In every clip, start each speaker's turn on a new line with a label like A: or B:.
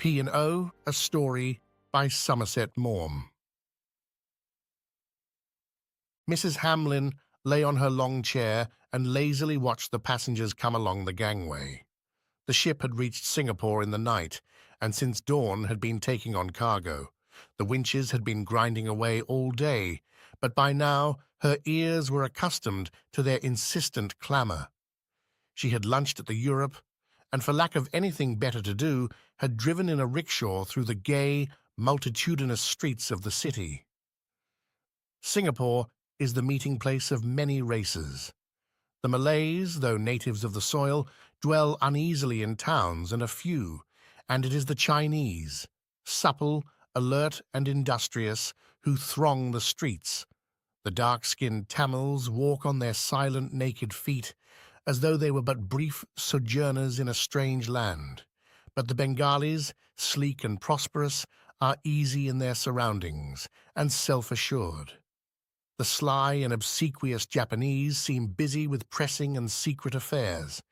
A: P O, a story by Somerset Maugham. Mrs. Hamlyn lay on her long chair and lazily watched the passengers come along the gangway. The ship had reached Singapore in the night, and since dawn had been taking on cargo. The winches had been grinding away all day, but by now her ears were accustomed to their insistent clamour. She had lunched at the Europe, and for lack of anything better to do, had driven in a rickshaw through the gay, multitudinous streets of the city. Singapore is the meeting place of many races. The Malays, though natives of the soil, dwell uneasily in towns and are few, and it is the Chinese, supple, alert and industrious, who throng the streets. The dark-skinned Tamils walk on their silent, naked feet, as though they were but brief sojourners in a strange land. But the Bengalis, sleek and prosperous, are easy in their surroundings and self-assured. The sly and obsequious Japanese seem busy with pressing and secret affairs,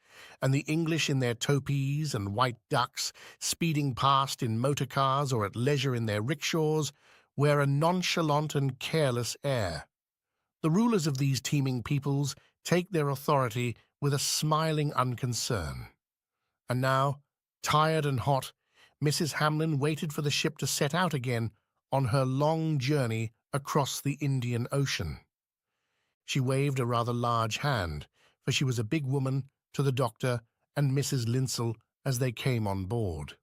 A: and the English in their topees and white ducks, speeding past in motor cars or at leisure in their rickshaws, wear a nonchalant and careless air. The rulers of these teeming peoples take their authority with a smiling unconcern. And now, tired and hot, Mrs. Hamlyn waited for the ship to set out again on her long journey across the Indian Ocean. She waved a rather large hand, for she was a big woman, to the doctor and Mrs. Linsell as they came on board.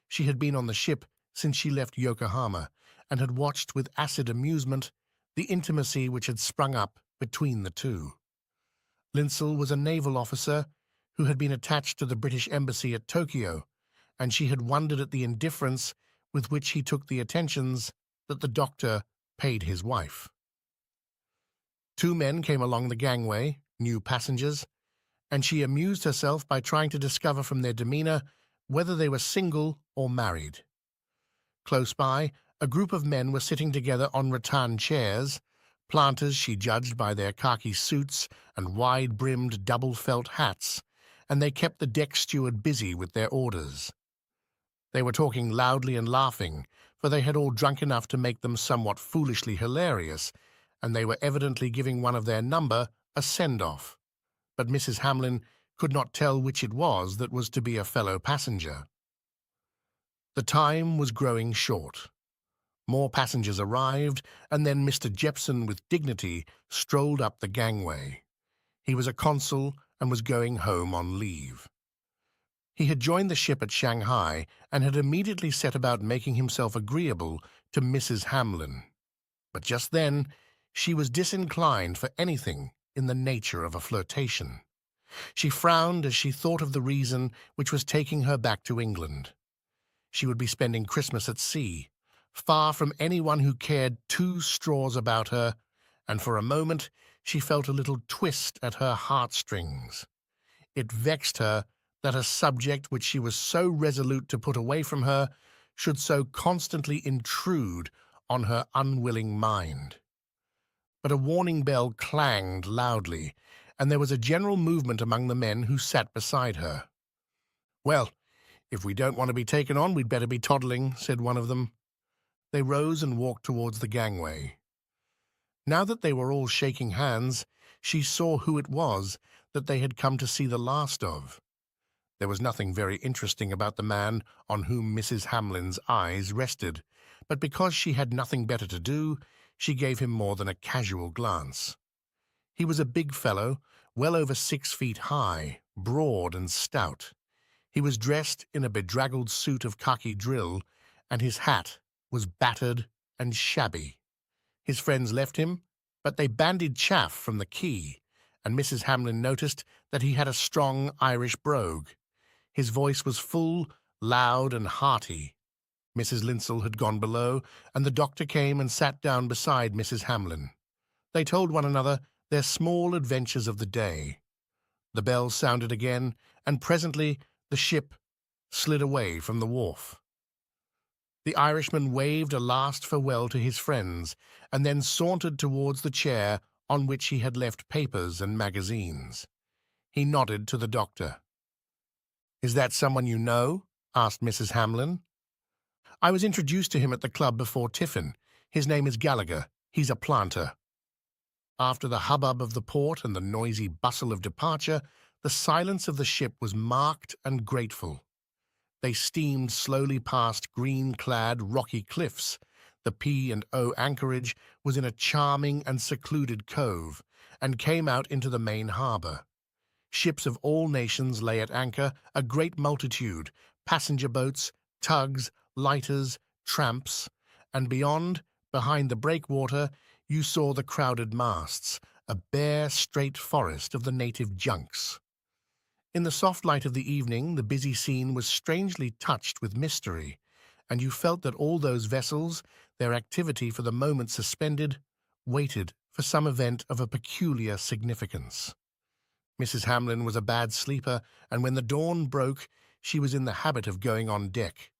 A: She had been on the ship since she left Yokohama, and had watched with acid amusement the intimacy which had sprung up between the two. Linsell was a naval officer who had been attached to the British Embassy at Tokyo, and she had wondered at the indifference with which he took the attentions that the doctor paid his wife. Two men came along the gangway, new passengers, and she amused herself by trying to discover from their demeanour whether they were single or married. Close by, a group of men were sitting together on rattan chairs, planters she judged by their khaki suits and wide-brimmed double-felt hats, and they kept the deck steward busy with their orders. They were talking loudly and laughing, for they had all drunk enough to make them somewhat foolishly hilarious, and they were evidently giving one of their number a send-off. But Mrs. Hamlyn could not tell which it was that was to be a fellow passenger. The time was growing short. More passengers arrived, and then Mr. Jepson, with dignity, strolled up the gangway. He was a consul and was going home on leave. He had joined the ship at Shanghai and had immediately set about making himself agreeable to Mrs. Hamlyn. But just then she was disinclined for anything in the nature of a flirtation. She frowned as she thought of the reason which was taking her back to England. She would be spending Christmas at sea, far from anyone who cared two straws about her, and for a moment she felt a little twist at her heartstrings. It vexed her that a subject which she was so resolute to put away from her should so constantly intrude on her unwilling mind. But a warning bell clanged loudly, and there was a general movement among the men who sat beside her. "Well, if we don't want to be taken on, we'd better be toddling," said one of them. They rose and walked towards the gangway. Now that they were all shaking hands, she saw who it was that they had come to see the last of. There was nothing very interesting about the man on whom Mrs. Hamlyn's eyes rested, but because she had nothing better to do, she gave him more than a casual glance. He was a big fellow, well over 6 feet high, broad and stout. He was dressed in a bedraggled suit of khaki drill, and his hat was battered and shabby. His friends left him, but they bandied chaff from the quay, and Mrs. Hamlyn noticed that he had a strong Irish brogue. His voice was full, loud, and hearty. Mrs. Linsell had gone below, and the doctor came and sat down beside Mrs. Hamlyn. They told one another their small adventures of the day. The bell sounded again, and presently the ship slid away from the wharf. The Irishman waved a last farewell to his friends, and then sauntered towards the chair on which he had left papers and magazines. He nodded to the doctor. "Is that someone you know?" asked Mrs. Hamlin. "I was introduced to him at the club before tiffin. His name is Gallagher. He's a planter." After the hubbub of the port and the noisy bustle of departure, the silence of the ship was marked and grateful. They steamed slowly past green-clad rocky cliffs. The P and O anchorage was in a charming and secluded cove, and came out into the main harbour. Ships of all nations lay at anchor, a great multitude, passenger boats, tugs, lighters, tramps, and beyond, behind the breakwater, you saw the crowded masts, a bare, straight forest of the native junks. In the soft light of the evening, the busy scene was strangely touched with mystery, and you felt that all those vessels, their activity for the moment suspended, waited for some event of a peculiar significance. Mrs. Hamlin was a bad sleeper, and when the dawn broke, she was in the habit of going on deck.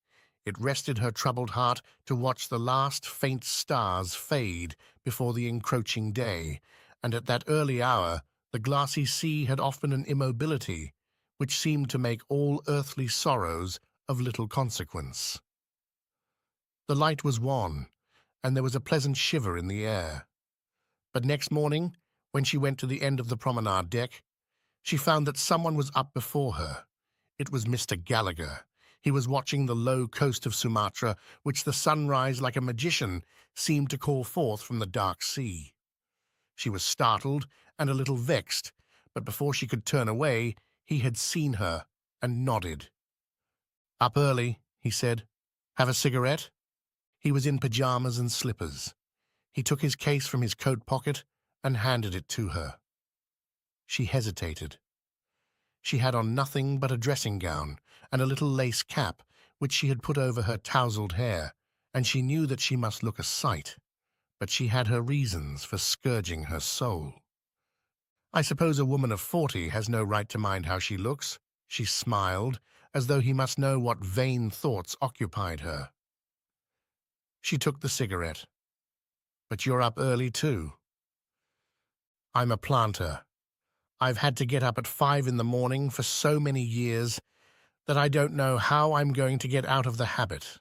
A: It rested her troubled heart to watch the last faint stars fade before the encroaching day, and at that early hour the glassy sea had often an immobility which seemed to make all earthly sorrows of little consequence. The light was wan, and there was a pleasant shiver in the air. But next morning, when she went to the end of the promenade deck, she found that someone was up before her. It was Mr. Gallagher. He was watching the low coast of Sumatra, which the sunrise, like a magician, seemed to call forth from the dark sea. She was startled and a little vexed, but before she could turn away, he had seen her and nodded. "Up early," he said. "Have a cigarette?" He was in pyjamas and slippers. He took his case from his coat pocket and handed it to her. She hesitated. She had on nothing but a dressing gown and a little lace cap, which she had put over her tousled hair, and she knew that she must look a sight, but she had her reasons for scourging her soul. "I suppose a woman of 40 has no right to mind how she looks," she smiled, as though he must know what vain thoughts occupied her. She took the cigarette. "But you're up early, too." "I'm a planter. I've had to get up at 5 in the morning for so many years that I don't know how I'm going to get out of the habit."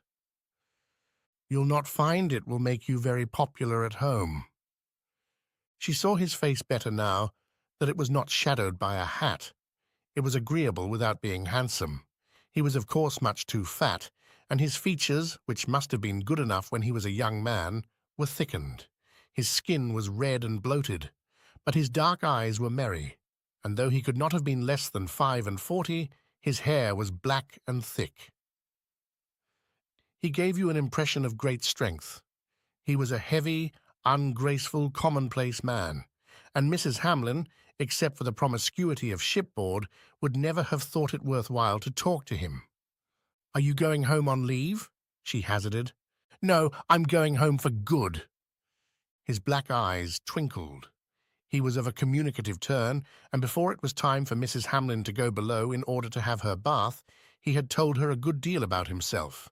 A: "You'll not find it will make you very popular at home." She saw his face better now, that it was not shadowed by a hat. It was agreeable without being handsome. He was of course much too fat, and his features, which must have been good enough when he was a young man, were thickened. His skin was red and bloated, but his dark eyes were merry, and though he could not have been less than 45, his hair was black and thick. He gave you an impression of great strength. He was a heavy, ungraceful, commonplace man, and Mrs. Hamlin, except for the promiscuity of shipboard, would never have thought it worth while to talk to him. "Are you going home on leave?" she hazarded. "No, I'm going home for good." His black eyes twinkled. He was of a communicative turn, and before it was time for Mrs. Hamlin to go below in order to have her bath, he had told her a good deal about himself.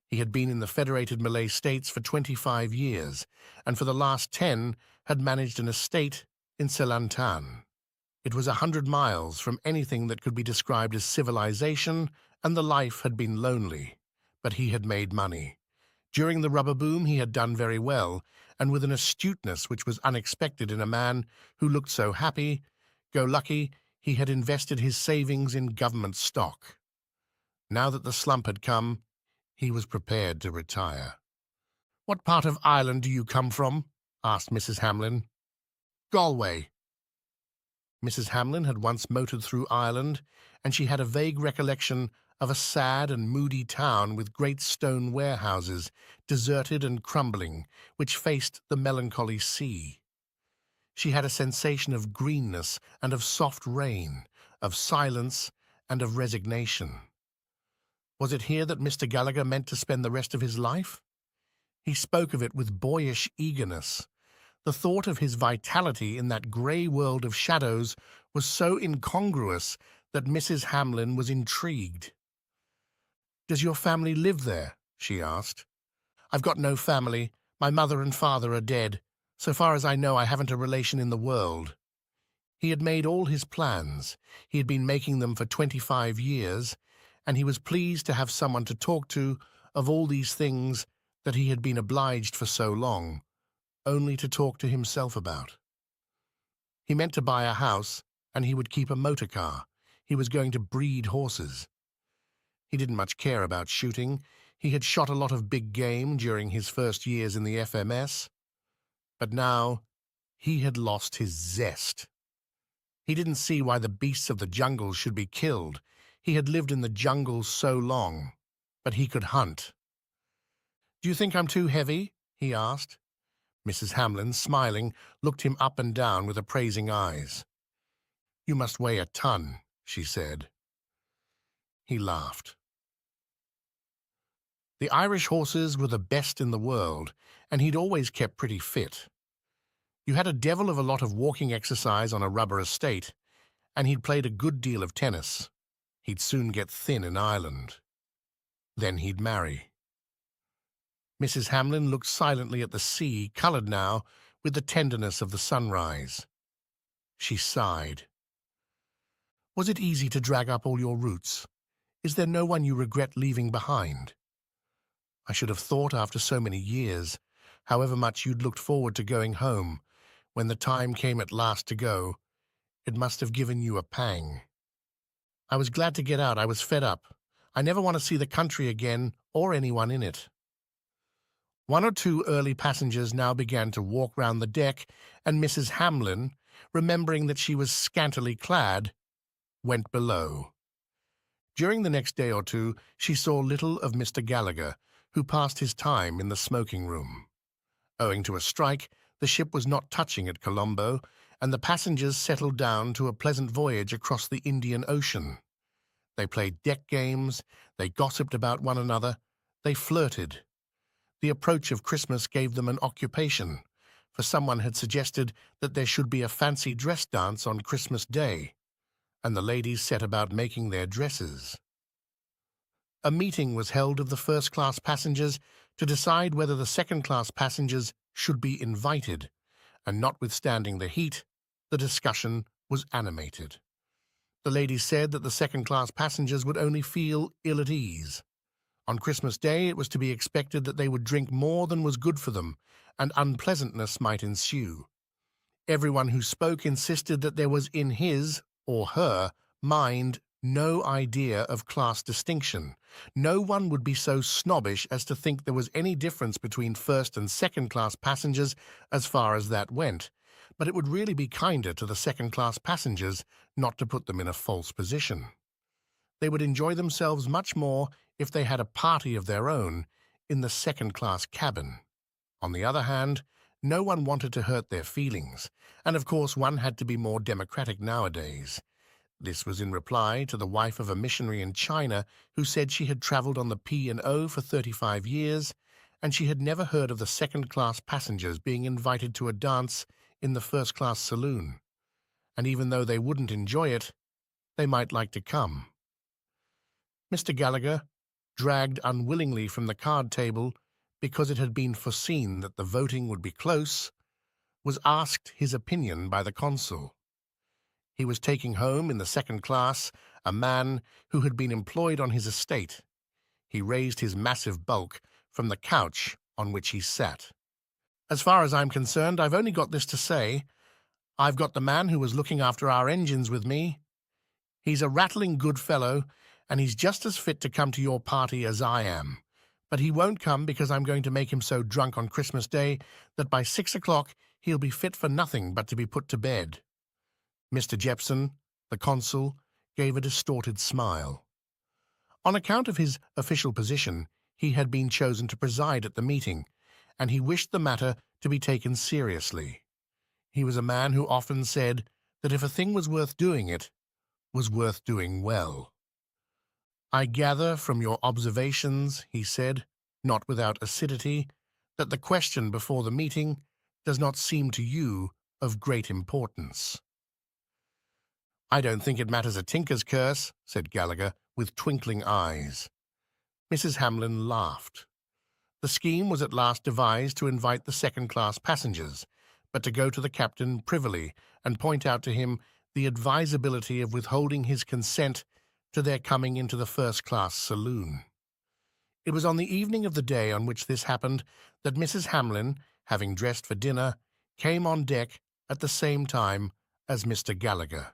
A: He had been in the Federated Malay States for 25 years, and for the last 10 had managed an estate in Selantan. It was 100 miles from anything that could be described as civilization, and the life had been lonely, but he had made money. During the rubber boom he had done very well, and with an astuteness which was unexpected in a man who looked so happy-go-lucky, he had invested his savings in government stock. Now that the slump had come, he was prepared to retire. "What part of Ireland do you come from?" asked Mrs. Hamlin. "Galway." Mrs. Hamlin had once motored through Ireland, and she had a vague recollection of a sad and moody town with great stone warehouses, deserted and crumbling, which faced the melancholy sea. She had a sensation of greenness and of soft rain, of silence and of resignation. Was it here that Mr. Gallagher meant to spend the rest of his life? He spoke of it with boyish eagerness. The thought of his vitality in that grey world of shadows was so incongruous that Mrs. Hamlin was intrigued. "Does your family live there?" she asked. "I've got no family. My mother and father are dead. So far as I know, I haven't a relation in the world." He had made all his plans. He had been making them for 25 years, and he was pleased to have someone to talk to of all these things that he had been obliged for so long, only to talk to himself about. He meant to buy a house, and he would keep a motor car. He was going to breed horses. He didn't much care about shooting. He had shot a lot of big game during his first years in the FMS. But now he had lost his zest. He didn't see why the beasts of the jungle should be killed. He had lived in the jungle so long, but he could hunt. "Do you think I'm too heavy?" he asked. Mrs. Hamlyn, smiling, looked him up and down with appraising eyes. "You must weigh a ton," she said. He laughed. The Irish horses were the best in the world, and he'd always kept pretty fit. You had a devil of a lot of walking exercise on a rubber estate, and he'd played a good deal of tennis. He'd soon get thin in Ireland. Then he'd marry. Mrs. Hamlyn looked silently at the sea, coloured now with the tenderness of the sunrise. She sighed. "Was it easy to drag up all your roots? Is there no one you regret leaving behind? I should have thought after so many years, however much you'd looked forward to going home, when the time came at last to go, it must have given you a pang. I was glad to get out. I was fed up. I never want to see the country again or anyone in it." One or two early passengers now began to walk round the deck, and Mrs. Hamlyn, remembering that she was scantily clad, went below. During the next day or two, she saw little of Mr. Gallagher, who passed his time in the smoking room. Owing to a strike, the ship was not touching at Colombo, and the passengers settled down to a pleasant voyage across the Indian Ocean. They played deck games, they gossiped about one another, they flirted. The approach of Christmas gave them an occupation, for someone had suggested that there should be a fancy dress dance on Christmas Day, and the ladies set about making their dresses. A meeting was held of the first-class passengers to decide whether the second-class passengers should be invited, and notwithstanding the heat, the discussion was animated. The ladies said that the second-class passengers would only feel ill at ease. On Christmas Day it was to be expected that they would drink more than was good for them, and unpleasantness might ensue. Everyone who spoke insisted that there was in his, or her, mind no idea of class distinction. No one would be so snobbish as to think there was any difference between first and second-class passengers as far as that went, but it would really be kinder to the second-class passengers not to put them in a false position. They would enjoy themselves much more if they had a party of their own in the second-class cabin. On the other hand, no one wanted to hurt their feelings, and of course one had to be more democratic nowadays. This was in reply to the wife of a missionary in China who said she had travelled on the P O for 35 years, and she had never heard of the second-class passengers being invited to a dance in the first-class saloon, and even though they wouldn't enjoy it, they might like to come. Mr. Gallagher, dragged unwillingly from the card table because it had been foreseen that the voting would be close, was asked his opinion by the consul. He was taking home in the second class a man who had been employed on his estate. He raised his massive bulk from the couch on which he sat. "As far as I'm concerned, I've only got this to say. I've got the man who was looking after our engines with me. He's a rattling good fellow, and he's just as fit to come to your party as I am. But he won't come because I'm going to make him so drunk on Christmas Day that by 6 o'clock he'll be fit for nothing but to be put to bed." Mr. Jepson, the consul, gave a distorted smile. On account of his official position, he had been chosen to preside at the meeting, and he wished the matter to be taken seriously. He was a man who often said that if a thing was worth doing, it was worth doing well. "I gather from your observations," he said, not without acidity, "that the question before the meeting does not seem to you of great importance." "I don't think it matters a tinker's curse," said Gallagher, with twinkling eyes. Mrs. Hamlyn laughed. The scheme was at last devised to invite the second-class passengers, but to go to the captain privily and point out to him the advisability of withholding his consent to their coming into the first-class saloon. It was on the evening of the day on which this happened that Mrs. Hamlyn, having dressed for dinner, came on deck at the same time as Mr. Gallagher.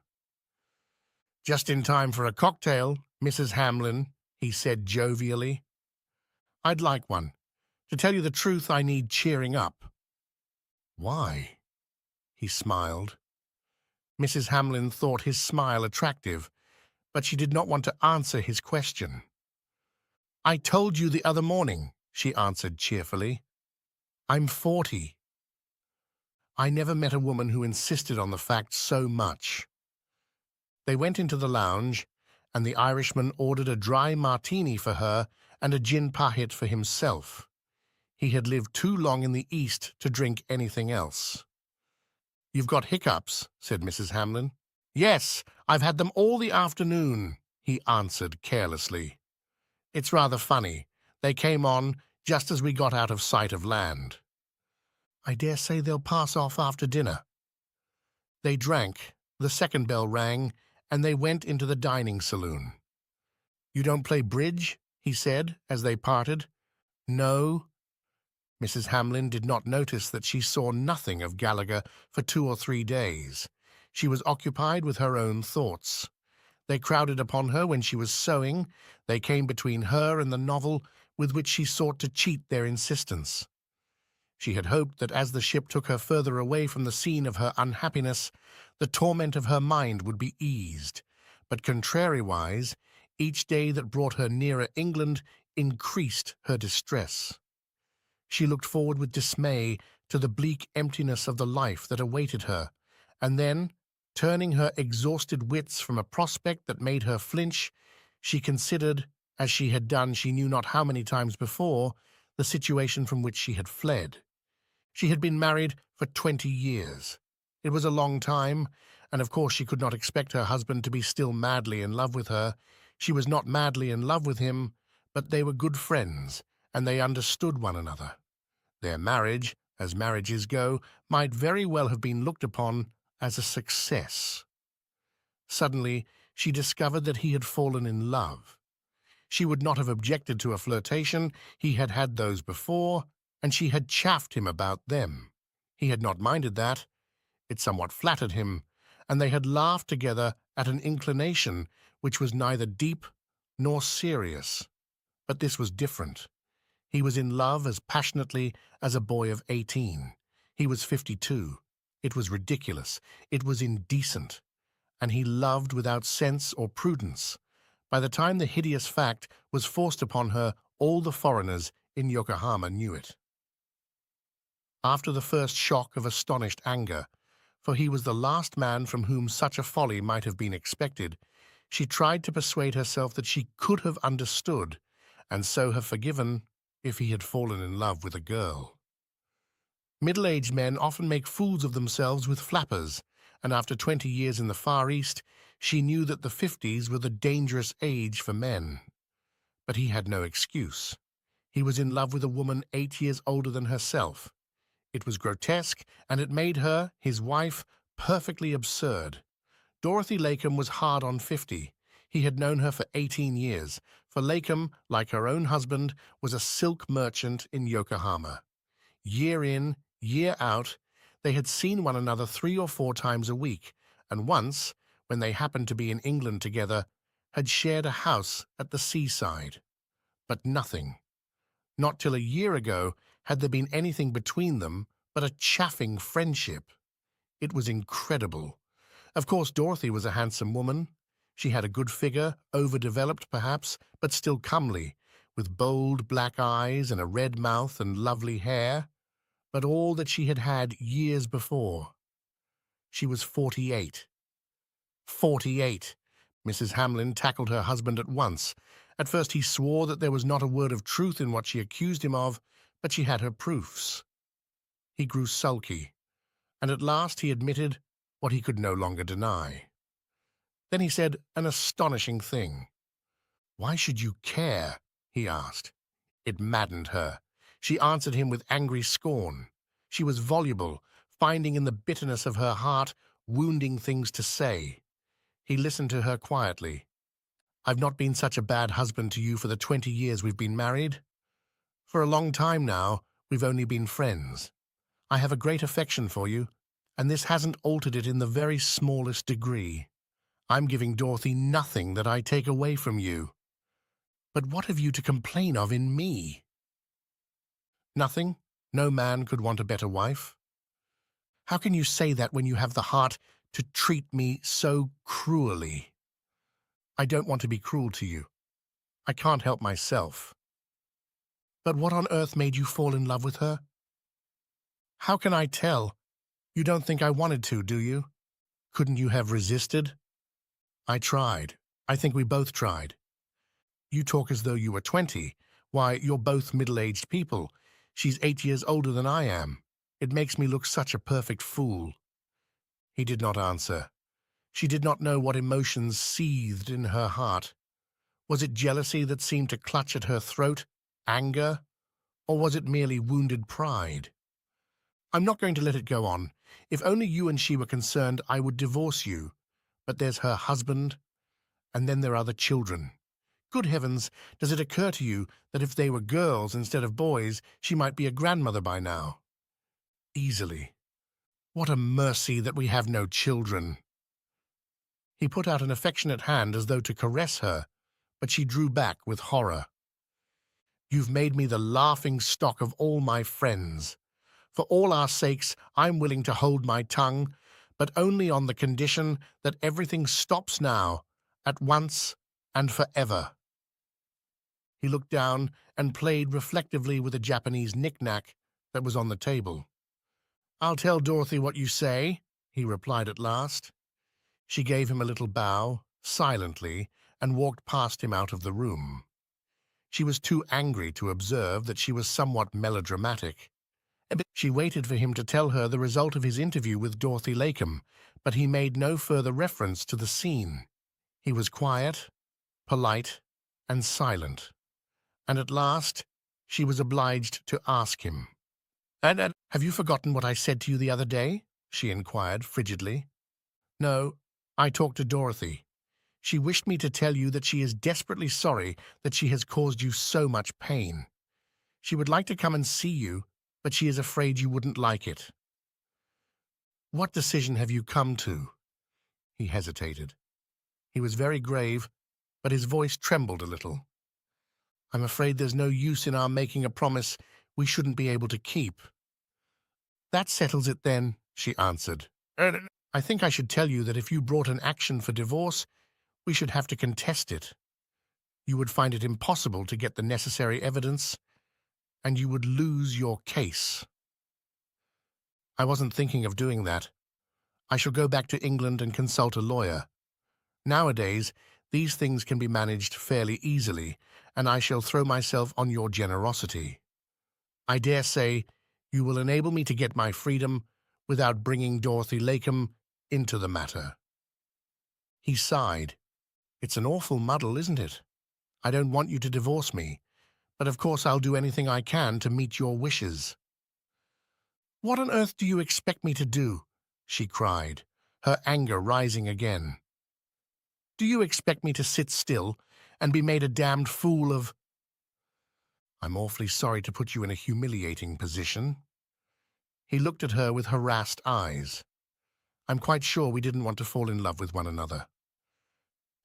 A: "Just in time for a cocktail, Mrs. Hamlyn," he said jovially. "I'd like one. To tell you the truth, I need cheering up." "Why?" He smiled. Mrs. Hamlyn thought his smile attractive, but she did not want to answer his question. "I told you the other morning," she answered cheerfully. "I'm 40. I never met a woman who insisted on the fact so much." They went into the lounge, and the Irishman ordered a dry martini for her and a gin pahit for himself. He had lived too long in the East to drink anything else. "You've got hiccups," said Mrs. Hamlyn. "Yes, I've had them all the afternoon," he answered carelessly. "It's rather funny. They came on just as we got out of sight of land." "I dare say they'll pass off after dinner." They drank, the second bell rang, and they went into the dining saloon. "You don't play bridge?" he said as they parted. "No." Mrs. Hamlyn did not notice that she saw nothing of Gallagher for 2 or 3 days. She was occupied with her own thoughts. They crowded upon her when she was sewing. They came between her and the novel with which she sought to cheat their insistence. She had hoped that as the ship took her further away from the scene of her unhappiness, the torment of her mind would be eased, but contrariwise, each day that brought her nearer England increased her distress. She looked forward with dismay to the bleak emptiness of the life that awaited her, and then, turning her exhausted wits from a prospect that made her flinch, she considered, as she had done she knew not how many times before, the situation from which she had fled. She had been married for 20 years. It was a long time, and of course she could not expect her husband to be still madly in love with her. She was not madly in love with him, but they were good friends, and they understood one another. Their marriage, as marriages go, might very well have been looked upon as a success. Suddenly, she discovered that he had fallen in love. She would not have objected to a flirtation. He had had those before, and she had chaffed him about them. He had not minded that. It somewhat flattered him, and they had laughed together at an inclination which was neither deep nor serious. But this was different. He was in love as passionately as a boy of 18. He was 52. It was ridiculous. It was indecent. And he loved without sense or prudence. By the time the hideous fact was forced upon her, all the foreigners in Yokohama knew it. After the first shock of astonished anger, for he was the last man from whom such a folly might have been expected, she tried to persuade herself that she could have understood, and so have forgiven if he had fallen in love with a girl. Middle-aged men often make fools of themselves with flappers, and after 20 years in the Far East, she knew that the 50s were the dangerous age for men. But he had no excuse. He was in love with a woman 8 years older than herself. It was grotesque, and it made her, his wife, perfectly absurd. Dorothy Lakem was hard on 50. He had known her for 18 years, for Lakem, like her own husband, was a silk merchant in Yokohama. Year in, year out, they had seen one another 3 or 4 times a week, and once, when they happened to be in England together, had shared a house at the seaside. But nothing. Not till a year ago had there been anything between them but a chaffing friendship. It was incredible. Of course, Dorothy was a handsome woman. She had a good figure, overdeveloped perhaps, but still comely, with bold black eyes and a red mouth and lovely hair, but all that she had had years before. She was 48. 48! Mrs. Hamlyn tackled her husband at once. At first he swore that there was not a word of truth in what she accused him of, but she had her proofs. He grew sulky, and at last he admitted what he could no longer deny. Then he said an astonishing thing. "Why should you care?" he asked. It maddened her. She answered him with angry scorn. She was voluble, finding in the bitterness of her heart wounding things to say. He listened to her quietly. I've not been such a bad husband to you for the 20 years we've been married. For a long time now, we've only been friends. I have a great affection for you, and this hasn't altered it in the very smallest degree. I'm giving Dorothy nothing that I take away from you. But what have you to complain of in me? Nothing. No man could want a better wife. How can you say that when you have the heart to treat me so cruelly? I don't want to be cruel to you. I can't help myself. But what on earth made you fall in love with her? How can I tell? You don't think I wanted to, do you? Couldn't you have resisted? I tried. I think we both tried. You talk as though you were 20. Why, you're both middle-aged people. She's 8 years older than I am. It makes me look such a perfect fool. He did not answer. She did not know what emotions seethed in her heart. Was it jealousy that seemed to clutch at her throat? Anger? Or was it merely wounded pride? I'm not going to let it go on. If only you and she were concerned, I would divorce you. But there's her husband, and then there are the children. Good heavens, does it occur to you that if they were girls instead of boys, she might be a grandmother by now? Easily. What a mercy that we have no children. He put out an affectionate hand as though to caress her, but she drew back with horror. You've made me the laughing stock of all my friends. For all our sakes, I'm willing to hold my tongue, but only on the condition that everything stops now, at once and forever. He looked down and played reflectively with a Japanese knick-knack that was on the table. I'll tell Dorothy what you say, he replied at last. She gave him a little bow, silently, and walked past him out of the room. She was too angry to observe that she was somewhat melodramatic. She waited for him to tell her the result of his interview with Dorothy Latham, but he made no further reference to the scene. He was quiet, polite, and silent, and at last she was obliged to ask him. And have you forgotten what I said to you the other day? She inquired frigidly. No, I talked to Dorothy. She wished me to tell you that she is desperately sorry that she has caused you so much pain. She would like to come and see you, but she is afraid you wouldn't like it. What decision have you come to? He hesitated. He was very grave, but his voice trembled a little. I'm afraid there's no use in our making a promise we shouldn't be able to keep. That settles it then, she answered. I think I should tell you that if you brought an action for divorce, we should have to contest it. You would find it impossible to get the necessary evidence, and you would lose your case. I wasn't thinking of doing that. I shall go back to England and consult a lawyer. Nowadays, these things can be managed fairly easily, and I shall throw myself on your generosity. I dare say you will enable me to get my freedom without bringing Dorothy Latham into the matter. He sighed. It's an awful muddle, isn't it? I don't want you to divorce me, but of course I'll do anything I can to meet your wishes. What on earth do you expect me to do? She cried, her anger rising again. Do you expect me to sit still and be made a damned fool of? I'm awfully sorry to put you in a humiliating position. He looked at her with harassed eyes. I'm quite sure we didn't want to fall in love with one another.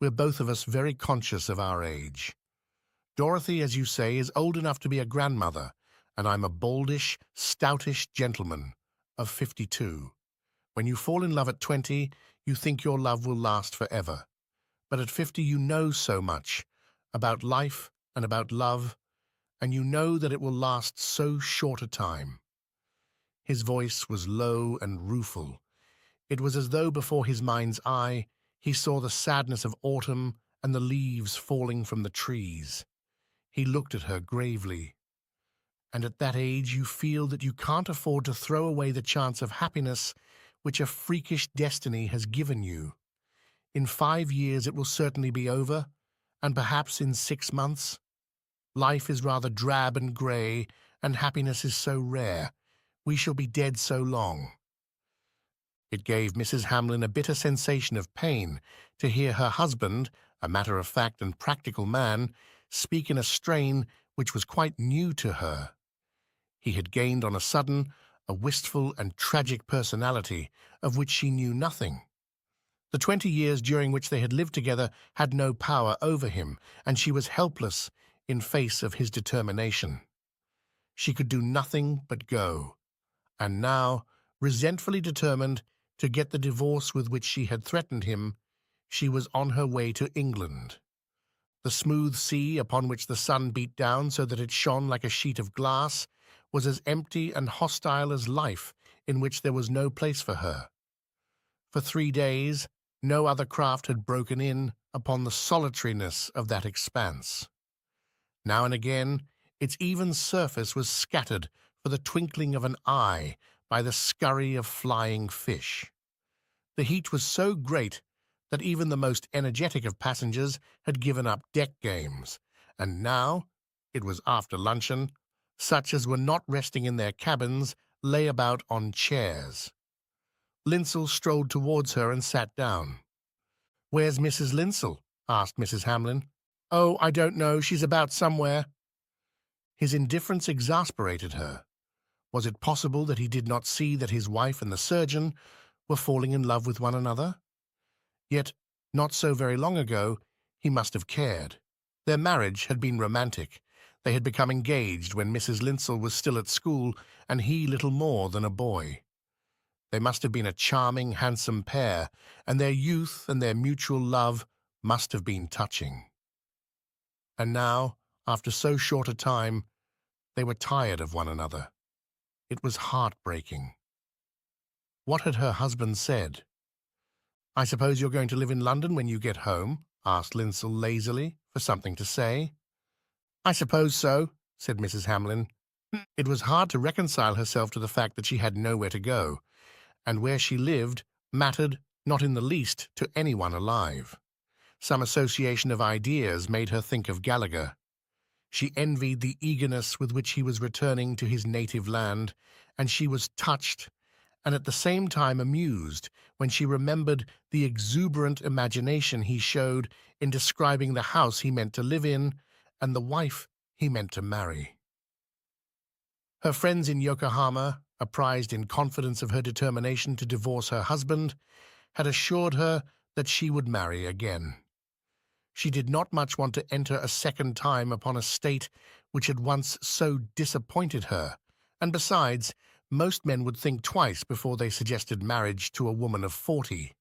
A: We're both of us very conscious of our age. Dorothy, as you say, is old enough to be a grandmother, and I'm a baldish, stoutish gentleman of 52. When you fall in love at 20, you think your love will last forever. But at 50 you know so much about life and about love, and you know that it will last so short a time. His voice was low and rueful. It was as though before his mind's eye he saw the sadness of autumn and the leaves falling from the trees. He looked at her gravely. And at that age you feel that you can't afford to throw away the chance of happiness which a freakish destiny has given you. In 5 years it will certainly be over, and perhaps in 6 months. Life is rather drab and grey, and happiness is so rare. We shall be dead so long. It gave Mrs. Hamlyn a bitter sensation of pain to hear her husband, a matter-of-fact and practical man, speak in a strain which was quite new to her. He had gained on a sudden a wistful and tragic personality of which she knew nothing. The 20 years during which they had lived together had no power over him, and she was helpless in face of his determination. She could do nothing but go, and now, resentfully determined to get the divorce with which she had threatened him, she was on her way to England. The smooth sea upon which the sun beat down so that it shone like a sheet of glass was as empty and hostile as life, in which there was no place for her. For 3 days, no other craft had broken in upon the solitariness of that expanse. Now and again, its even surface was scattered for the twinkling of an eye by the scurry of flying fish. The heat was so great that even the most energetic of passengers had given up deck games, and now, it was after luncheon, such as were not resting in their cabins lay about on chairs. Linsell strolled towards her and sat down. "Where's Mrs. Linsell?" asked Mrs. Hamlyn. "Oh, I don't know. She's about somewhere." His indifference exasperated her. Was it possible that he did not see that his wife and the surgeon were falling in love with one another? Yet, not so very long ago, he must have cared. Their marriage had been romantic. They had become engaged when Mrs. Linsell was still at school and he little more than a boy. They must have been a charming, handsome pair, and their youth and their mutual love must have been touching. And now, after so short a time, they were tired of one another. It was heartbreaking. What had her husband said? "I suppose you're going to live in London when you get home?" asked Linsell lazily, for something to say. "I suppose so," said Mrs. Hamlyn. It was hard to reconcile herself to the fact that she had nowhere to go, and where she lived mattered not in the least to anyone alive. Some association of ideas made her think of Gallagher. She envied the eagerness with which he was returning to his native land, and she was touched and at the same time amused when she remembered the exuberant imagination he showed in describing the house he meant to live in and the wife he meant to marry. Her friends in Yokohama, apprised in confidence of her determination to divorce her husband, had assured her that she would marry again. She did not much want to enter a second time upon a state which had once so disappointed her, and besides, most men would think twice before they suggested marriage to a woman of 40.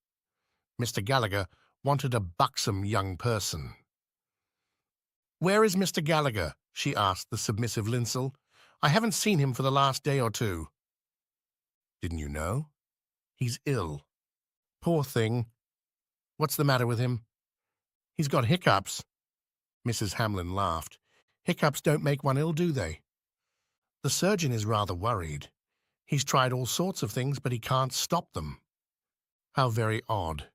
A: Mr. Gallagher wanted a buxom young person. "Where is Mr. Gallagher?" she asked the submissive Linsell. "I haven't seen him for the last day or two." "Didn't you know? He's ill." "Poor thing. What's the matter with him?" "He's got hiccups." Mrs. Hamlyn laughed. "Hiccups don't make one ill, do they?" "The surgeon is rather worried. He's tried all sorts of things, but he can't stop them." How very odd.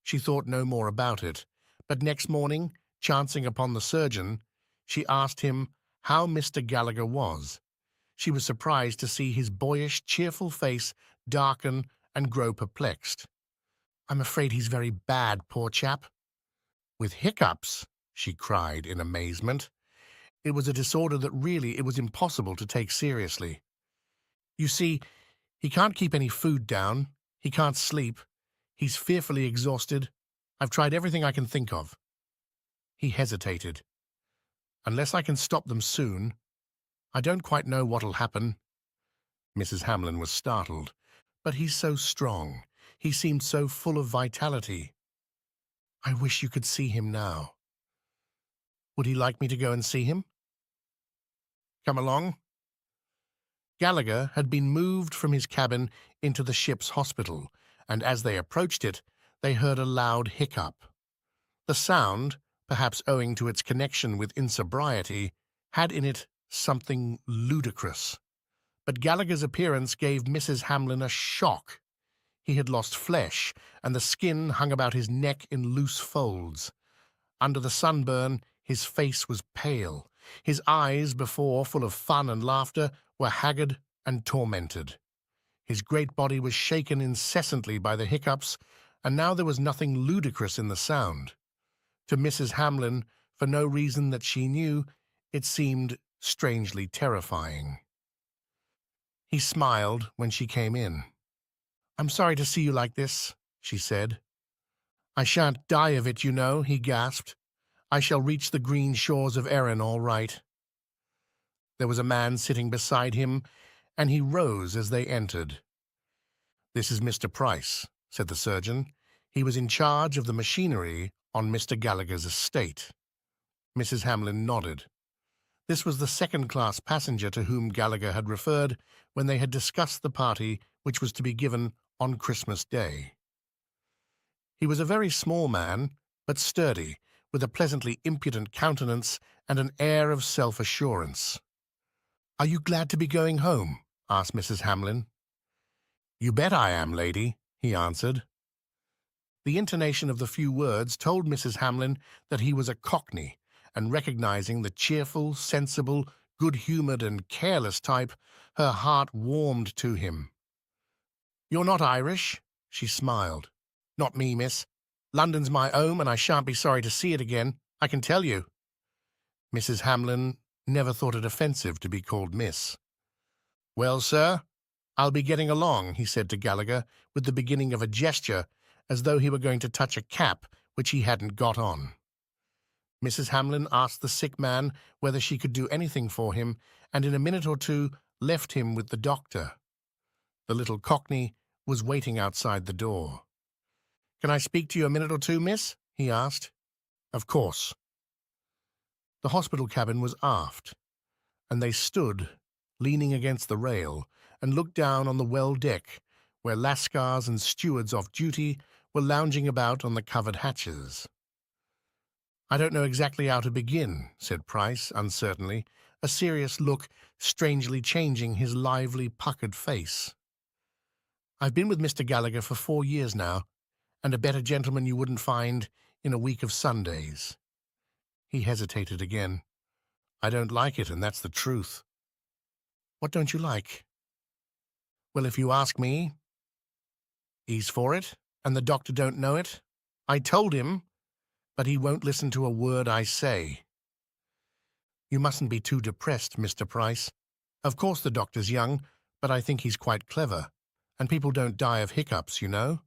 A: She thought no more about it, but next morning, chancing upon the surgeon, she asked him how Mr. Gallagher was. She was surprised to see his boyish, cheerful face darken and grow perplexed. "I'm afraid he's very bad, poor chap." "With hiccups?" she cried in amazement. It was a disorder that really it was impossible to take seriously. "You see, he can't keep any food down, he can't sleep, he's fearfully exhausted. I've tried everything I can think of." He hesitated. "Unless I can stop them soon, I don't quite know what'll happen." Mrs. Hamlyn was startled. "But he's so strong. He seemed so full of vitality. I wish you could see him now." "Would he like me to go and see him?" "Come along." Gallagher had been moved from his cabin into the ship's hospital, and as they approached it, they heard a loud hiccup. The sound, perhaps owing to its connection with insobriety, had in it something ludicrous. But Gallagher's appearance gave Mrs. Hamlyn a shock. He had lost flesh, and the skin hung about his neck in loose folds. Under the sunburn, his face was pale. His eyes, before full of fun and laughter, were haggard and tormented. His great body was shaken incessantly by the hiccups, and now there was nothing ludicrous in the sound. To Mrs. Hamlin, for no reason that she knew, it seemed strangely terrifying. He smiled when she came in. "I'm sorry to see you like this," she said. "I shan't die of it, you know," he gasped. "I shall reach the green shores of Erin all right." There was a man sitting beside him, and he rose as they entered. "This is Mr. Pryce," said the surgeon. He was in charge of the machinery on Mr. Gallagher's estate. Mrs. Hamlin nodded. This was the second-class passenger to whom Gallagher had referred when they had discussed the party which was to be given on Christmas Day. He was a very small man, but sturdy, with a pleasantly impudent countenance and an air of self-assurance. "Are you glad to be going home?" asked Mrs. Hamlin. "You bet I am, lady," he answered. The intonation of the few words told Mrs. Hamlin that he was a Cockney, and recognizing the cheerful, sensible, good-humoured and careless type, her heart warmed to him. "You're not Irish?" She smiled. "Not me, miss. London's my home, and I shan't be sorry to see it again, I can tell you." Mrs. Hamlin never thought it offensive to be called miss. "Well, sir, I'll be getting along," he said to Gallagher, with the beginning of a gesture, as though he were going to touch a cap which he hadn't got on. Mrs. Hamlin asked the sick man whether she could do anything for him, and in a minute or two left him with the doctor. The little Cockney was waiting outside the door. "Can I speak to you a minute or two, miss?" he asked. "Of course." The hospital cabin was aft, and they stood, leaning against the rail, and looked down on the well deck, where lascars and stewards off duty were lounging about on the covered hatches. "I don't know exactly how to begin," said Pryce uncertainly, a serious look strangely changing his lively, puckered face. "I've been with Mr. Gallagher for 4 years now, and a better gentleman you wouldn't find in a week of Sundays." He hesitated again. "I don't like it, and that's the truth." "What don't you like?" "Well, if you ask me, he's for it, and the doctor don't know it. I told him, but he won't listen to a word I say." "You mustn't be too depressed, Mr. Pryce. Of course the doctor's young, but I think he's quite clever, and people don't die of hiccups, you know.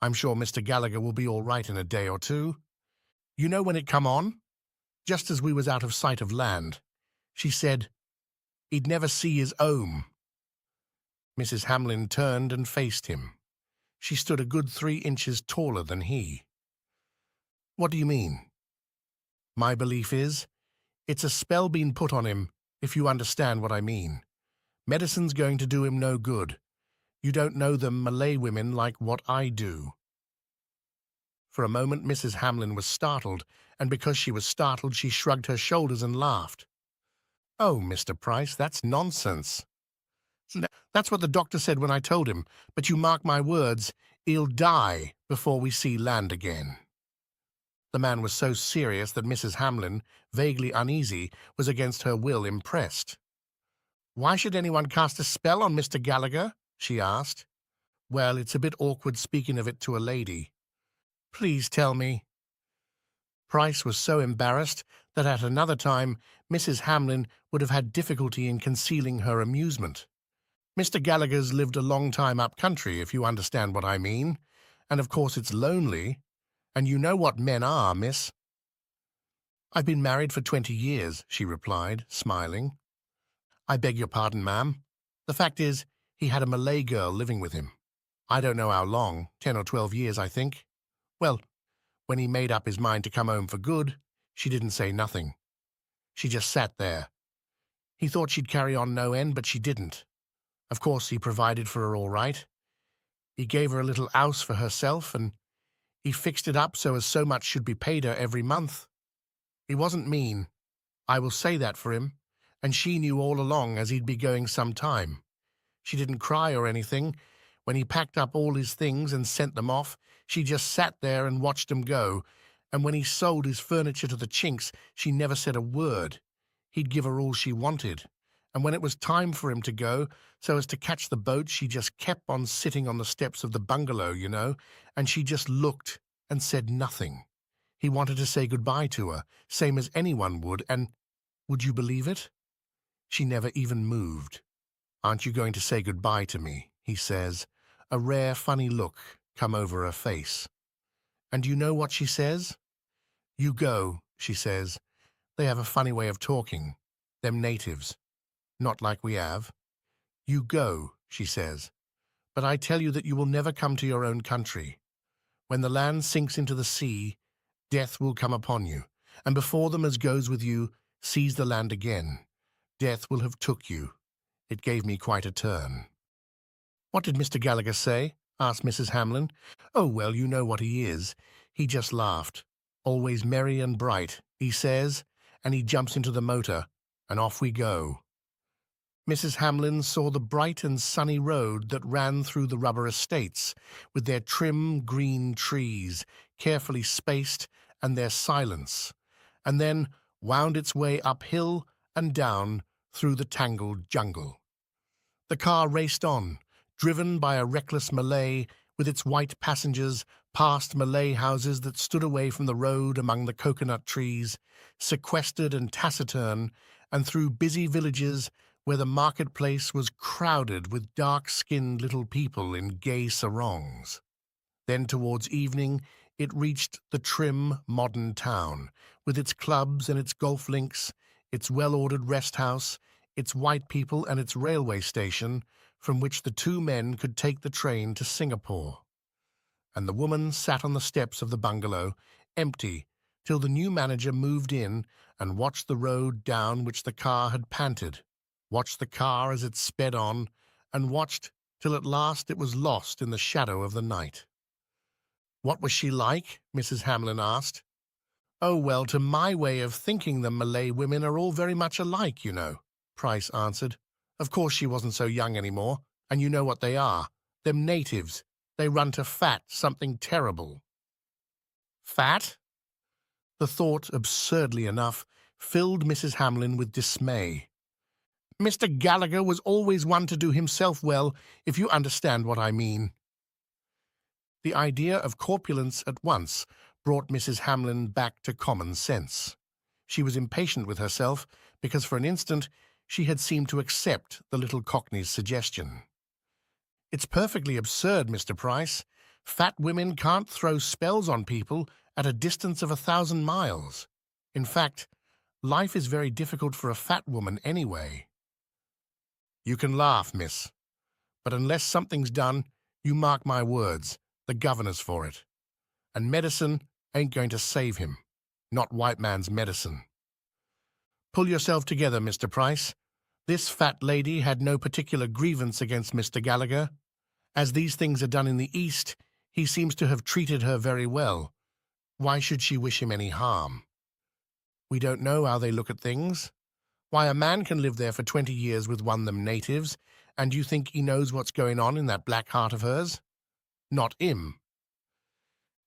A: I'm sure Mr. Gallagher will be all right in a day or two. You know when it come on? Just as we was out of sight of land. She said he'd never see his home." Mrs. Hamlin turned and faced him. She stood a good 3 inches taller than he. "What do you mean?" "My belief is, it's a spell been put on him, if you understand what I mean. Medicine's going to do him no good. You don't know them Malay women like what I do." For a moment Mrs. Hamlin was startled, and because she was startled she shrugged her shoulders and laughed. "Oh, Mr. Pryce, that's nonsense." "That's what the doctor said when I told him, but you mark my words, he'll die before we see land again." The man was so serious that Mrs. Hamlin, vaguely uneasy, was against her will impressed. "Why should anyone cast a spell on Mr. Gallagher?" she asked. "Well, it's a bit awkward speaking of it to a lady." "Please tell me." Pryce was so embarrassed that at another time Mrs. Hamlin would have had difficulty in concealing her amusement. "Mr. Gallagher's lived a long time up country, if you understand what I mean, and of course it's lonely, and you know what men are, miss." "I've been married for 20 years, she replied, smiling. "I beg your pardon, ma'am. The fact is, he had a Malay girl living with him. I don't know how long, 10 or 12 years, I think. Well, when he made up his mind to come home for good, she didn't say nothing. She just sat there. He thought she'd carry on no end, but she didn't. Of course, he provided for her all right. He gave her a little house for herself, and he fixed it up so as so much should be paid her every month. He wasn't mean, I will say that for him, and she knew all along as he'd be going some time. She didn't cry or anything. When he packed up all his things and sent them off, she just sat there and watched him go, and when he sold his furniture to the Chinks, she never said a word. He'd give her all she wanted, and when it was time for him to go, so as to catch the boat, she just kept on sitting on the steps of the bungalow, you know, and she just looked and said nothing. He wanted to say goodbye to her, same as anyone would, and would you believe it? She never even moved. "Aren't you going to say goodbye to me?" he says, a rare funny look come over her face. And you know what she says? "You go," she says. They have a funny way of talking, them natives, not like we have. "You go," she says, "but I tell you that you will never come to your own country. When the land sinks into the sea, death will come upon you, and before them as goes with you sees the land again, death will have took you. It gave me quite a turn." "What did Mr. Gallagher say?" asked Mrs. Hamlyn. "Oh, well, you know what he is. He just laughed. Always merry and bright, he says, and he jumps into the motor, and off we go." Mrs. Hamlyn saw the bright and sunny road that ran through the rubber estates, with their trim green trees, carefully spaced, and their silence, and then wound its way uphill and down through the tangled jungle. The car raced on, driven by a reckless Malay with its white passengers, past Malay houses that stood away from the road among the coconut trees, sequestered and taciturn, and through busy villages where the marketplace was crowded with dark-skinned little people in gay sarongs. Then towards evening it reached the trim, modern town, with its clubs and its golf links, its well-ordered rest house, its white people and its railway station, from which the two men could take the train to Singapore. And the woman sat on the steps of the bungalow, empty, till the new manager moved in and watched the road down which the car had panted, watched the car as it sped on, and watched till at last it was lost in the shadow of the night. "What was she like?" Mrs. Hamlyn asked. "Oh, well, to my way of thinking the Malay women are all very much alike, you know," Pryce answered. "Of course she wasn't so young anymore, and you know what they are. Them natives, they run to fat, something terrible." "Fat?" The thought, absurdly enough, filled Mrs. Hamlyn with dismay. "Mr. Gallagher was always one to do himself well, if you understand what I mean." The idea of corpulence at once brought Mrs. Hamlyn back to common sense. She was impatient with herself because for an instant she had seemed to accept the little Cockney's suggestion. "It's perfectly absurd, Mr. Pryce. Fat women can't throw spells on people at a distance of 1,000 miles. In fact, life is very difficult for a fat woman anyway." "You can laugh, miss, but unless something's done, you mark my words, the governor's for it. And medicine ain't going to save him. Not white man's medicine. Pull yourself together, Mr. Pryce. This fat lady had no particular grievance against Mr. Gallagher. As these things are done in the East, he seems to have treated her very well. Why should she wish him any harm? We don't know how they look at things. Why, a man can live there for 20 years with one them natives, and you think he knows what's going on in that black heart of hers? Not him."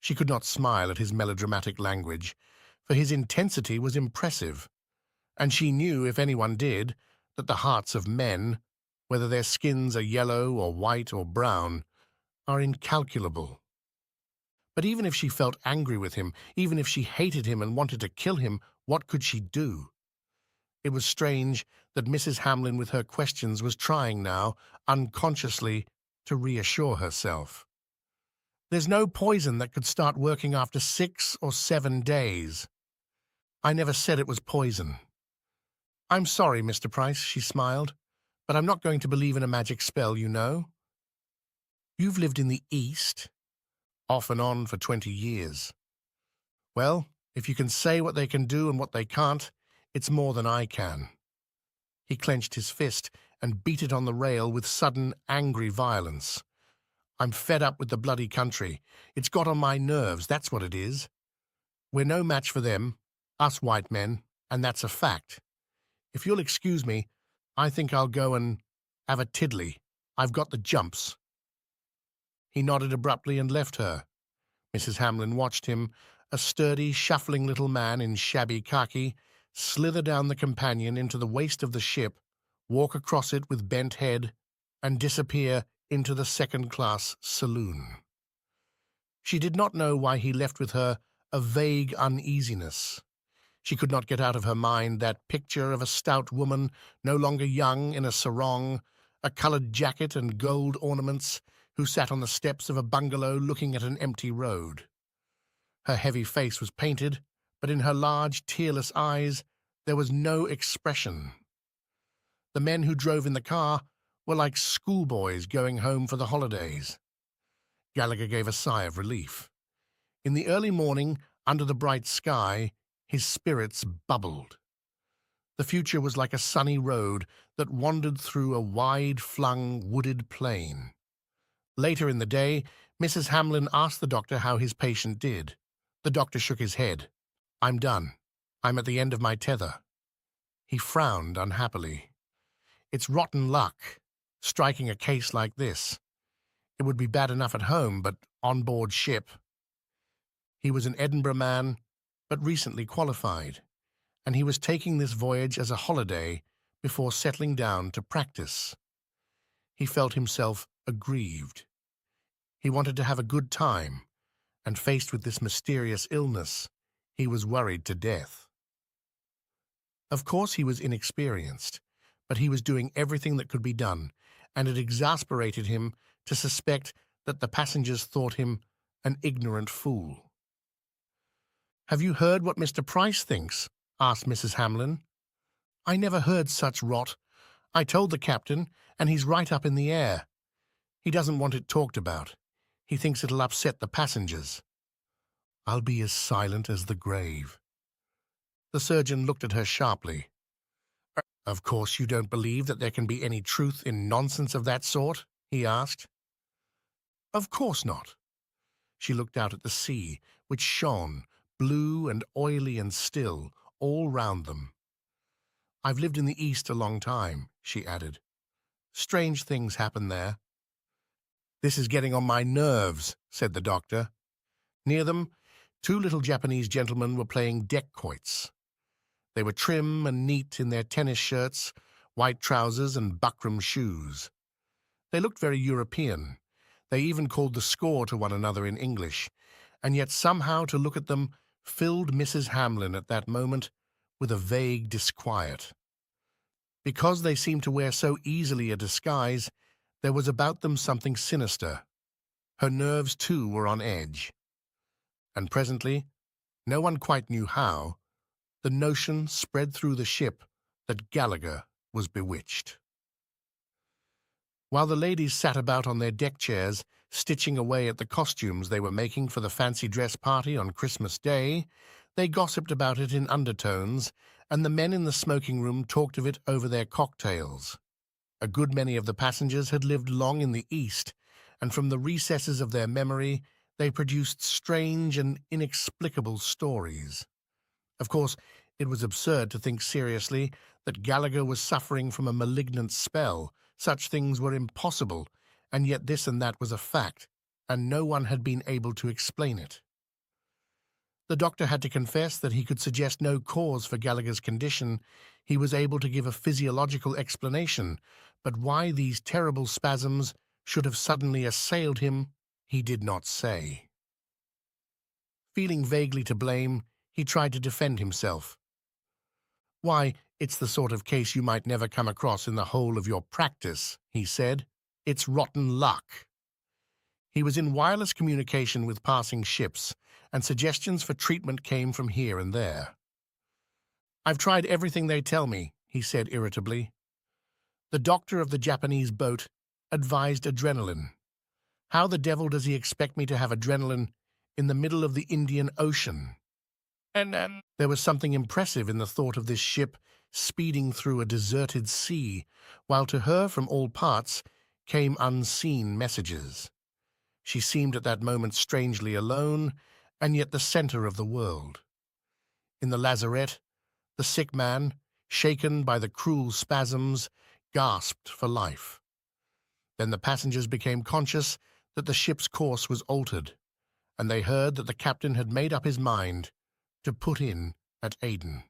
A: She could not smile at his melodramatic language, for his intensity was impressive, and she knew, if anyone did, that the hearts of men, whether their skins are yellow or white or brown, are incalculable. But even if she felt angry with him, even if she hated him and wanted to kill him, what could she do? It was strange that Mrs. Hamlyn with her questions was trying now, unconsciously, to reassure herself. "There's no poison that could start working after 6 or 7 days. I never said it was poison." "I'm sorry, Mr. Pryce," she smiled, "but I'm not going to believe in a magic spell, you know. You've lived in the East, off and on for 20 years. Well, if you can say what they can do and what they can't, it's more than I can." He clenched his fist and beat it on the rail with sudden, angry violence. "I'm fed up with the bloody country. It's got on my nerves, that's what it is. We're no match for them, us white men, and that's a fact. If you'll excuse me, I think I'll go and have a tiddly. I've got the jumps." He nodded abruptly and left her. Mrs. Hamlyn watched him, a sturdy, shuffling little man in shabby khaki, slither down the companion into the waist of the ship, walk across it with bent head, and disappear into the second-class saloon. She did not know why he left with her a vague uneasiness. She could not get out of her mind that picture of a stout woman, no longer young, in a sarong, a coloured jacket and gold ornaments, who sat on the steps of a bungalow looking at an empty road. Her heavy face was painted, but in her large, tearless eyes there was no expression. The men who drove in the car were like schoolboys going home for the holidays. Gallagher gave a sigh of relief. In the early morning, under the bright sky, his spirits bubbled. The future was like a sunny road that wandered through a wide-flung, wooded plain. Later in the day, Mrs. Hamlyn asked the doctor how his patient did. The doctor shook his head. "I'm done. I'm at the end of my tether." He frowned unhappily. "It's rotten luck, striking a case like this. It would be bad enough at home, but on board ship." He was an Edinburgh man, but recently qualified, and he was taking this voyage as a holiday before settling down to practice. He felt himself aggrieved. He wanted to have a good time, and faced with this mysterious illness, he was worried to death. Of course he was inexperienced, but he was doing everything that could be done, and it exasperated him to suspect that the passengers thought him an ignorant fool. "Have you heard what Mr. Pryce thinks?" asked Mrs. Hamlyn. "I never heard such rot. I told the captain, and he's right up in the air. He doesn't want it talked about. He thinks it'll upset the passengers." "I'll be as silent as the grave." The surgeon looked at her sharply. "Of course you don't believe that there can be any truth in nonsense of that sort?" he asked. "Of course not." She looked out at the sea, which shone, blue and oily and still, all round them. "I've lived in the East a long time," she added. "Strange things happen there." "This is getting on my nerves," said the doctor. Near them, two little Japanese gentlemen were playing deck quoits. They were trim and neat in their tennis shirts, white trousers, and buckram shoes. They looked very European. They even called the score to one another in English, and yet somehow to look at them filled Mrs. Hamlyn at that moment with a vague disquiet. Because they seemed to wear so easily a disguise, there was about them something sinister. Her nerves, too, were on edge. And presently, no one quite knew how, the notion spread through the ship that Gallagher was bewitched. While the ladies sat about on their deck chairs, stitching away at the costumes they were making for the fancy dress party on Christmas Day, they gossiped about it in undertones, and the men in the smoking room talked of it over their cocktails. A good many of the passengers had lived long in the East, and from the recesses of their memory they produced strange and inexplicable stories. Of course, it was absurd to think seriously that Gallagher was suffering from a malignant spell. Such things were impossible, and yet this and that was a fact, and no one had been able to explain it. The doctor had to confess that he could suggest no cause for Gallagher's condition. He was able to give a physiological explanation, but why these terrible spasms should have suddenly assailed him, he did not say. Feeling vaguely to blame, he tried to defend himself. "Why, it's the sort of case you might never come across in the whole of your practice," he said. "It's rotten luck." He was in wireless communication with passing ships, and suggestions for treatment came from here and there. "I've tried everything they tell me," he said irritably. "The doctor of the Japanese boat advised adrenaline. How the devil does he expect me to have adrenaline in the middle of the Indian Ocean?" And there was something impressive in the thought of this ship speeding through a deserted sea, while to her from all parts came unseen messages. She seemed at that moment strangely alone, and yet the center of the world. In the lazarette, the sick man, shaken by the cruel spasms, gasped for life. Then the passengers became conscious that the ship's course was altered, and they heard that the captain had made up his mind to put in at Aden.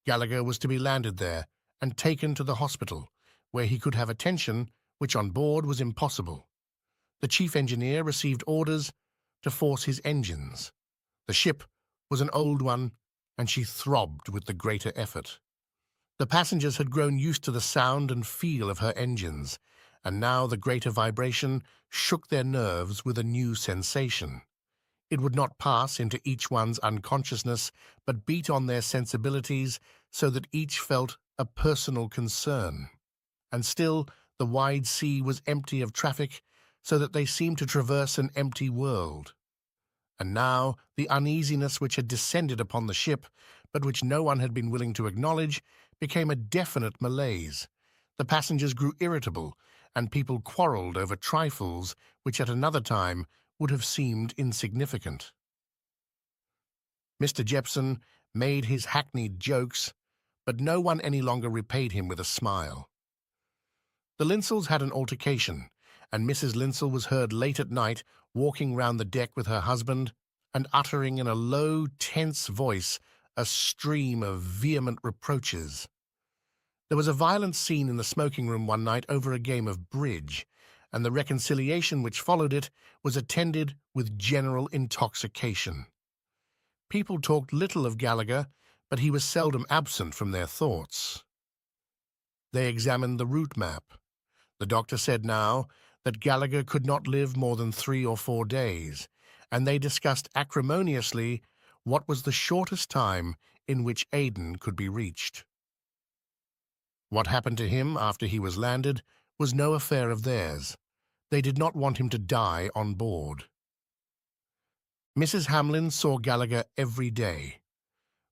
A: Gallagher was to be landed there and taken to the hospital, where he could have attention, which on board was impossible. The chief engineer received orders to force his engines. The ship was an old one, and she throbbed with the greater effort. The passengers had grown used to the sound and feel of her engines, and now the greater vibration shook their nerves with a new sensation. It would not pass into each one's unconsciousness, but beat on their sensibilities so that each felt a personal concern. And still the wide sea was empty of traffic, so that they seemed to traverse an empty world. And now the uneasiness which had descended upon the ship, but which no one had been willing to acknowledge, became a definite malaise. The passengers grew irritable, and people quarrelled over trifles which at another time would have seemed insignificant. Mr. Jepson made his hackneyed jokes, but no one any longer repaid him with a smile. The Linsells had an altercation, and Mrs. Linsell was heard late at night walking round the deck with her husband and uttering in a low, tense voice a stream of vehement reproaches. There was a violent scene in the smoking-room one night over a game of bridge, and the reconciliation which followed it was attended with general intoxication. People talked little of Gallagher, but he was seldom absent from their thoughts. They examined the route map. The doctor said now that Gallagher could not live more than 3 or 4 days, and they discussed acrimoniously what was the shortest time in which Aden could be reached. What happened to him after he was landed was no affair of theirs. They did not want him to die on board. Mrs. Hamlyn saw Gallagher every day.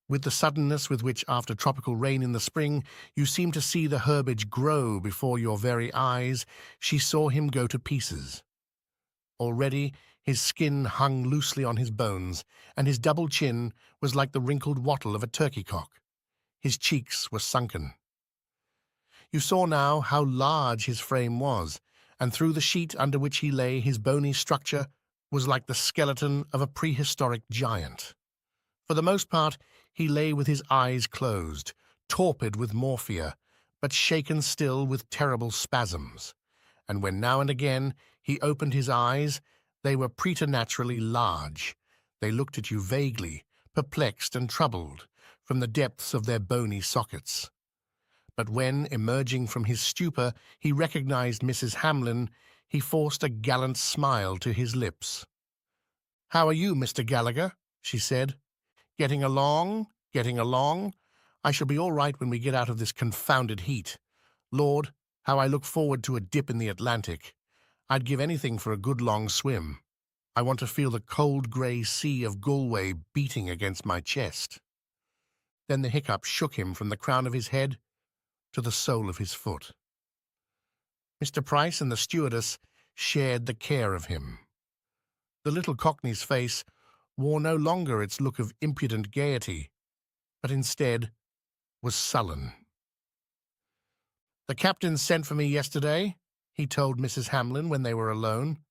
A: With the suddenness with which, after tropical rain in the spring, you seem to see the herbage grow before your very eyes, she saw him go to pieces. Already his skin hung loosely on his bones, and his double chin was like the wrinkled wattle of a turkey-cock. His cheeks were sunken. You saw now how large his frame was, and through the sheet under which he lay his bony structure was like the skeleton of a prehistoric giant. For the most part, he lay with his eyes closed, torpid with morphia, but shaken still with terrible spasms. And when now and again he opened his eyes, they were preternaturally large. They looked at you vaguely, perplexed and troubled, from the depths of their bony sockets. But when, emerging from his stupor, he recognized Mrs. Hamlyn, he forced a gallant smile to his lips. "How are you, Mr. Gallagher?" she said. "Getting along? Getting along? I shall be all right when we get out of this confounded heat. Lord, how I look forward to a dip in the Atlantic. I'd give anything for a good long swim. I want to feel the cold grey sea of Galway beating against my chest." Then the hiccups shook him from the crown of his head to the sole of his foot. Mr. Pryce and the stewardess shared the care of him. The little Cockney's face wore no longer its look of impudent gaiety, but instead was sullen. "The captain sent for me yesterday," he told Mrs. Hamlyn when they were alone.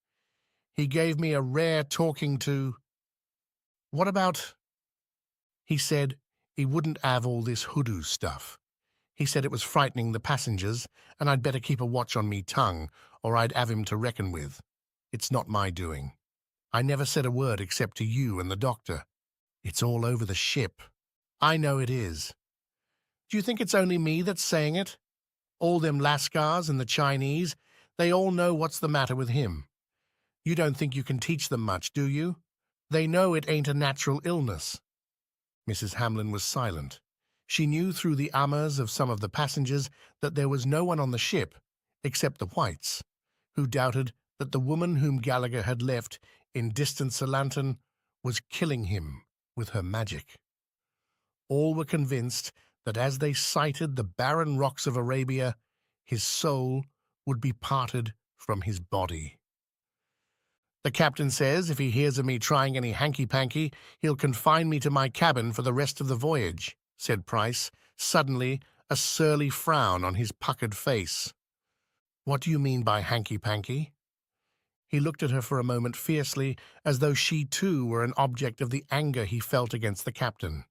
A: "He gave me a rare talking to. What about—" He said he wouldn't have all this hoodoo stuff. He said it was frightening the passengers, and I'd better keep a watch on me tongue, or I'd have him to reckon with. It's not my doing. I never said a word except to you and the doctor. It's all over the ship. I know it is. Do you think it's only me that's saying it? All them Lascars and the Chinese, they all know what's the matter with him. You don't think you can teach them much, do you? They know it ain't a natural illness." Mrs. Hamlyn was silent. She knew through the amours of some of the passengers that there was no one on the ship, except the whites, who doubted that the woman whom Gallagher had left in distant Ceylon was killing him with her magic. All were convinced that as they sighted the barren rocks of Arabia, his soul would be parted from his body. "The captain says if he hears of me trying any hanky-panky, he'll confine me to my cabin for the rest of the voyage," said Pryce, suddenly a surly frown on his puckered face. "What do you mean by hanky-panky?" He looked at her for a moment fiercely, as though she too were an object of the anger he felt against the captain.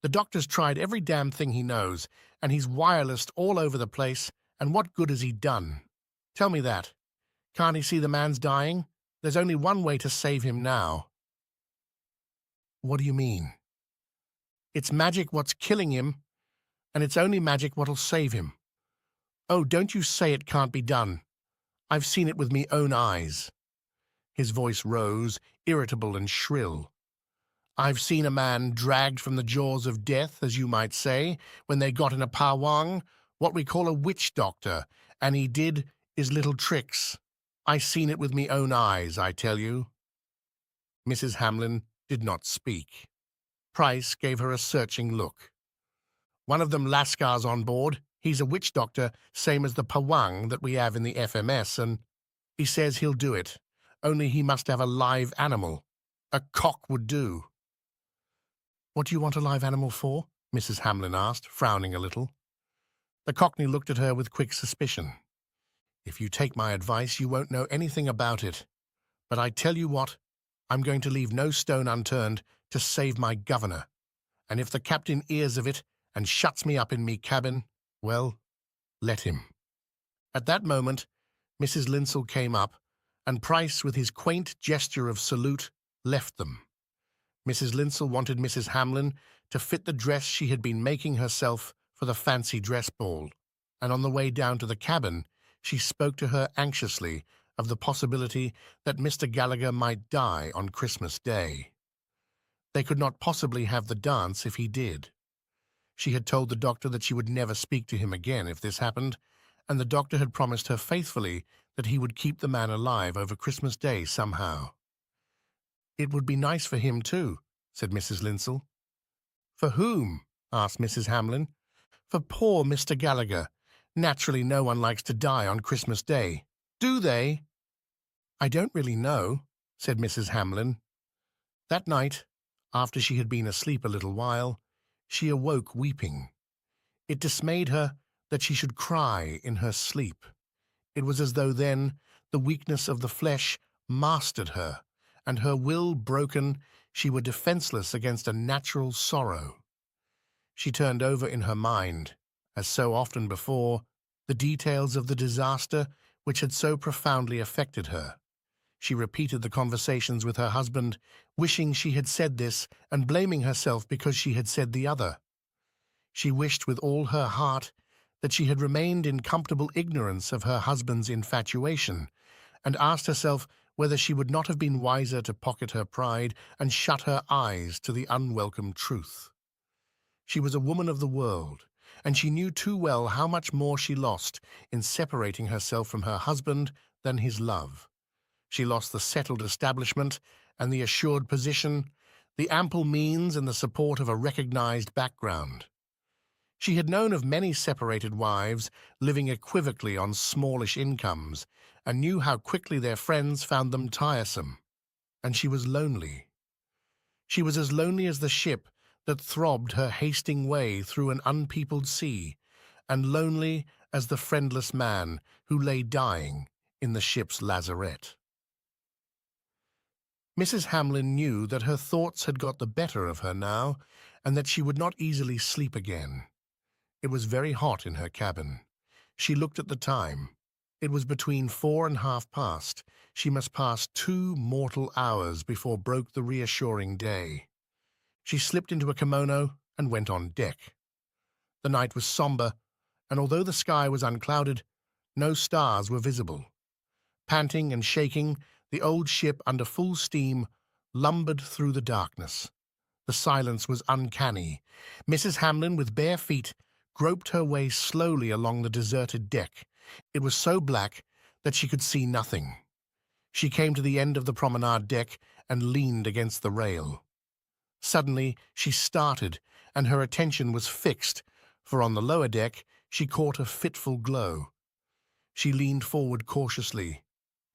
A: "The doctor's tried every damn thing he knows, and he's wirelessed all over the place, and what good has he done? Tell me that. Can't he see the man's dying? There's only one way to save him now." What do you mean? It's magic what's killing him, and it's only magic what'll save him. Oh, don't you say it can't be done. I've seen it with me own eyes. His voice rose, irritable and shrill. I've seen a man dragged from the jaws of death, as you might say, when they got in a pawang, what we call a witch doctor, and he did his little tricks. I seen it with me own eyes, I tell you. Mrs. Hamlyn did not speak. Pryce gave her a searching look. One of them Lascar's on board. He's a witch doctor, same as the pawang that we have in the FMS, and he says he'll do it. Only he must have a live animal. A cock would do. What do you want a live animal for? Mrs. Hamlyn asked, frowning a little. The Cockney looked at her with quick suspicion. If you take my advice, you won't know anything about it. But I tell you what, I'm going to leave no stone unturned to save my governor. And if the captain hears of it and shuts me up in me cabin, well, let him. At that moment, Mrs. Linsell came up, and Pryce, with his quaint gesture of salute, left them. Mrs. Linsell wanted Mrs. Hamlyn to fit the dress she had been making herself for the fancy dress ball, and on the way down to the cabin, she spoke to her anxiously of the possibility that Mr. Gallagher might die on Christmas Day. They could not possibly have the dance if he did. She had told the doctor that she would never speak to him again if this happened, and the doctor had promised her faithfully that he would keep the man alive over Christmas Day somehow. It would be nice for him, too, said Mrs. Linsell. For whom? Asked Mrs. Hamlyn. For poor Mr. Gallagher. Naturally, no one likes to die on Christmas Day. Do they? I don't really know, said Mrs. Hamlyn. That night, after she had been asleep a little while, she awoke weeping. It dismayed her that she should cry in her sleep. It was as though then the weakness of the flesh mastered her, and her will broken, she were defenseless against a natural sorrow. She turned over in her mind, as so often before, the details of the disaster which had so profoundly affected her. She repeated the conversations with her husband, wishing she had said this and blaming herself because she had said the other. She wished with all her heart that she had remained in comfortable ignorance of her husband's infatuation, and asked herself whether she would not have been wiser to pocket her pride and shut her eyes to the unwelcome truth. She was a woman of the world, and she knew too well how much more she lost in separating herself from her husband than his love. She lost the settled establishment and the assured position, the ample means and the support of a recognized background. She had known of many separated wives living equivocally on smallish incomes, and knew how quickly their friends found them tiresome. And she was lonely. She was as lonely as the ship that throbbed her hasting way through an unpeopled sea, and lonely as the friendless man who lay dying in the ship's lazarette. Mrs. Hamlyn knew that her thoughts had got the better of her now, and that she would not easily sleep again. It was very hot in her cabin. She looked at the time. It was between 4 and half past. She must pass 2 mortal hours before broke the reassuring day. She slipped into a kimono and went on deck. The night was somber, and although the sky was unclouded, no stars were visible. Panting and shaking, the old ship under full steam lumbered through the darkness. The silence was uncanny. Mrs. Hamlyn, with bare feet, groped her way slowly along the deserted deck. It was so black that she could see nothing. She came to the end of the promenade deck and leaned against the rail. Suddenly she started, and her attention was fixed, for on the lower deck she caught a fitful glow. She leaned forward cautiously.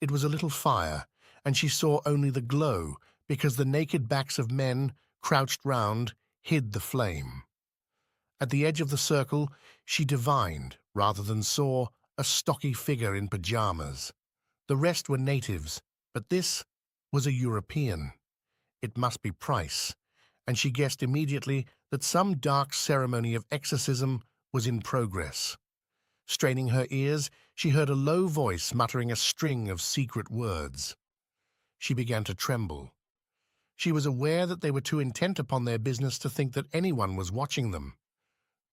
A: It was a little fire, and she saw only the glow because the naked backs of men, crouched round, hid the flame. At the edge of the circle she divined, rather than saw, a stocky figure in pajamas. The rest were natives, but this was a European. It must be Pryce, and she guessed immediately that some dark ceremony of exorcism was in progress. Straining her ears, she heard a low voice muttering a string of secret words. She began to tremble. She was aware that they were too intent upon their business to think that anyone was watching them,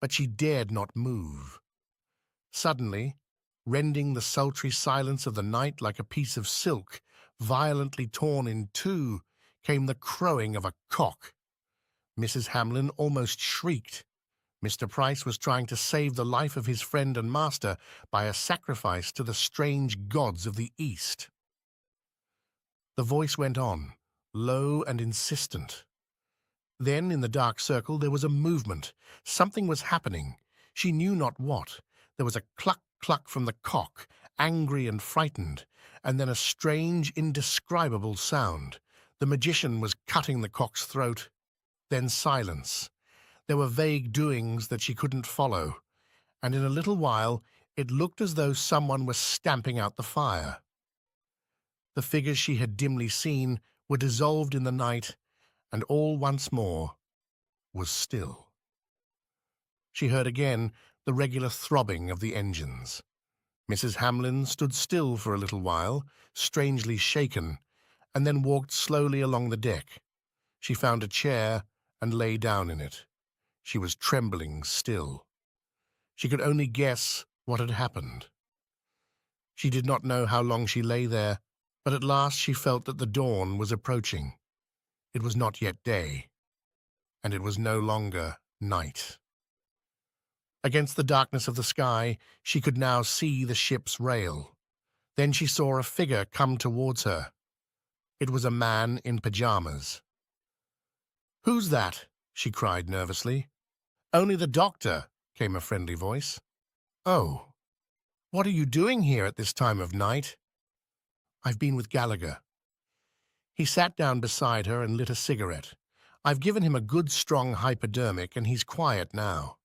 A: but she dared not move. Suddenly, rending the sultry silence of the night like a piece of silk, violently torn in two, came the crowing of a cock. Mrs. Hamlyn almost shrieked. Mr. Pryce was trying to save the life of his friend and master by a sacrifice to the strange gods of the East. The voice went on, low and insistent. Then, in the dark circle, there was a movement. Something was happening. She knew not what. There was a cluck-cluck from the cock, angry and frightened, and then a strange, indescribable sound. The magician was cutting the cock's throat. Then silence. There were vague doings that she couldn't follow, and in a little while it looked as though someone was stamping out the fire. The figures she had dimly seen were dissolved in the night, and all once more was still. She heard again the regular throbbing of the engines. Mrs. Hamlyn stood still for a little while, strangely shaken, and then walked slowly along the deck. She found a chair and lay down in it. She was trembling still. She could only guess what had happened. She did not know how long she lay there, but at last she felt that the dawn was approaching. It was not yet day, and it was no longer night. Against the darkness of the sky, she could now see the ship's rail. Then she saw a figure come towards her. It was a man in pajamas. "Who's that?" she cried nervously. "Only the doctor," came a friendly voice. "Oh, what are you doing here at this time of night?" "I've been with Gallagher." He sat down beside her and lit a cigarette. "I've given him a good strong hypodermic, and he's quiet now."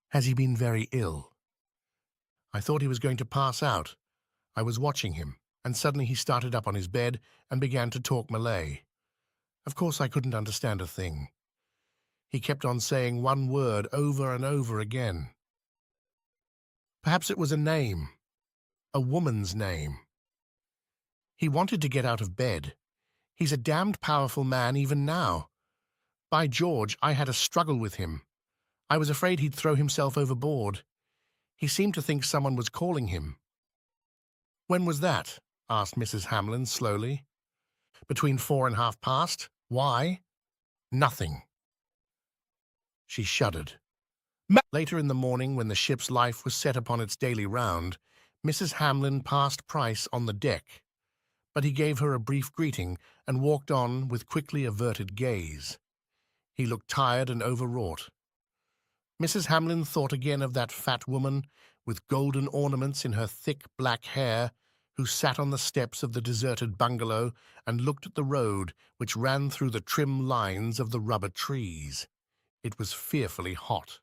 A: "Has he been very ill?" "I thought he was going to pass out. I was watching him, and suddenly he started up on his bed and began to talk Malay. Of course I couldn't understand a thing. He kept on saying one word over and over again. Perhaps it was a name, a woman's name. He wanted to get out of bed. He's a damned powerful man even now. By George, I had a struggle with him. I was afraid he'd throw himself overboard. He seemed to think someone was calling him." "When was that?" asked Mrs. Hamlyn slowly. "Between 4 and half past. Why?" "Nothing." She shuddered. Later in the morning, when the ship's life was set upon its daily round, Mrs. Hamlyn passed Pryce on the deck, but he gave her a brief greeting and walked on with quickly averted gaze. He looked tired and overwrought. Mrs. Hamlyn thought again of that fat woman with golden ornaments in her thick black hair who sat on the steps of the deserted bungalow and looked at the road which ran through the trim lines of the rubber trees. It was fearfully hot.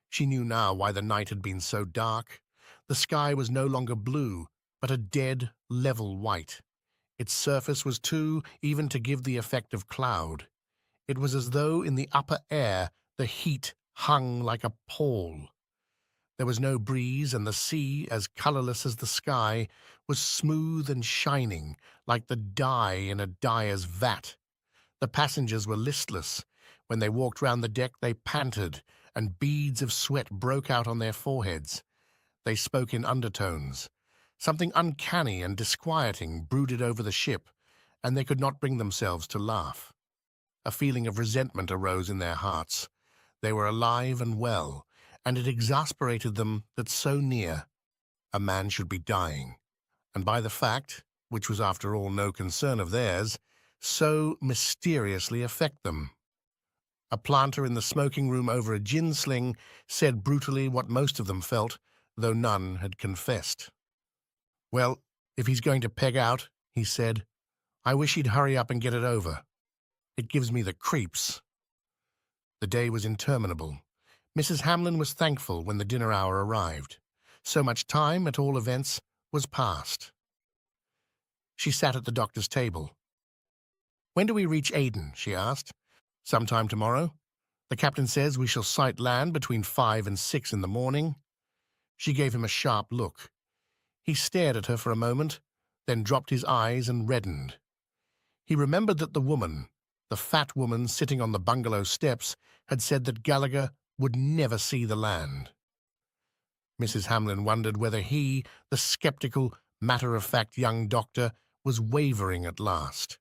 A: She knew now why the night had been so dark. The sky was no longer blue, but a dead, level white. Its surface was too, even to give the effect of cloud. It was as though in the upper air the heat hung like a pall. There was no breeze, and the sea, as colourless as the sky, was smooth and shining, like the dye in a dyer's vat. The passengers were listless. When they walked round the deck they panted, and beads of sweat broke out on their foreheads. They spoke in undertones. Something uncanny and disquieting brooded over the ship, and they could not bring themselves to laugh. A feeling of resentment arose in their hearts. They were alive and well, and it exasperated them that so near a man should be dying, and by the fact, which was after all no concern of theirs, so mysteriously affect them. A planter in the smoking room over a gin sling said brutally what most of them felt, though none had confessed. "Well, if he's going to peg out," he said, "I wish he'd hurry up and get it over. It gives me the creeps." The day was interminable. Mrs. Hamlyn was thankful when the dinner hour arrived. So much time, at all events, was past. She sat at the doctor's table. "When do we reach Aden?" she asked. "Sometime tomorrow. The captain says we shall sight land between 5 and 6 in the morning." She gave him a sharp look. He stared at her for a moment, then dropped his eyes and reddened. He remembered that the fat woman sitting on the bungalow steps, had said that Gallagher would never see the land. Mrs. Hamlin wondered whether he, the sceptical, matter-of-fact young doctor, was wavering at last.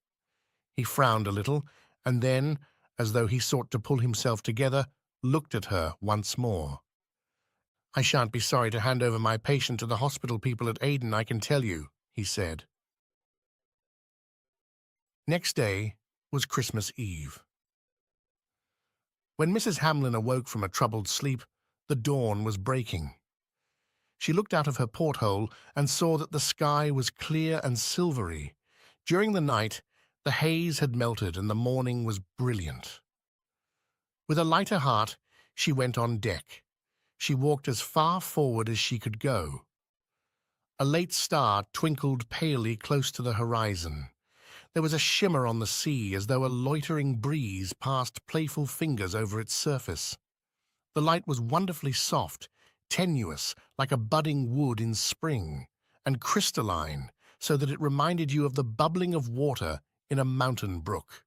A: He frowned a little, and then, as though he sought to pull himself together, looked at her once more. "I shan't be sorry to hand over my patient to the hospital people at Aden, I can tell you," he said. Next day was Christmas Eve. When Mrs. Hamlin awoke from a troubled sleep, the dawn was breaking. She looked out of her porthole and saw that the sky was clear and silvery. During the night, the haze had melted and the morning was brilliant. With a lighter heart, she went on deck. She walked as far forward as she could go. A late star twinkled palely close to the horizon. There was a shimmer on the sea as though a loitering breeze passed playful fingers over its surface. The light was wonderfully soft, tenuous, like a budding wood in spring, and crystalline, so that it reminded you of the bubbling of water in a mountain brook.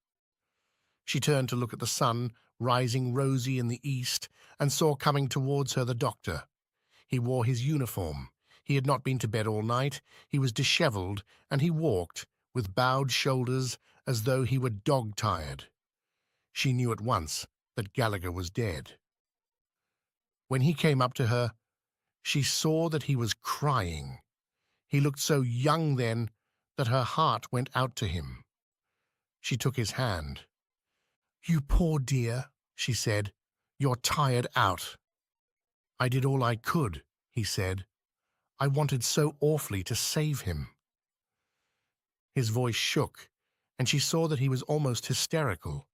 A: She turned to look at the sun, rising rosy in the east, and saw coming towards her the doctor. He wore his uniform. He had not been to bed all night. He was dishevelled, and he walked, with bowed shoulders, as though he were dog-tired. She knew at once that Gallagher was dead. When he came up to her, she saw that he was crying. He looked so young then that her heart went out to him. She took his hand. "You poor dear," she said, "you're tired out." "I did all I could," he said. "I wanted so awfully to save him." His voice shook, and she saw that he was almost hysterical.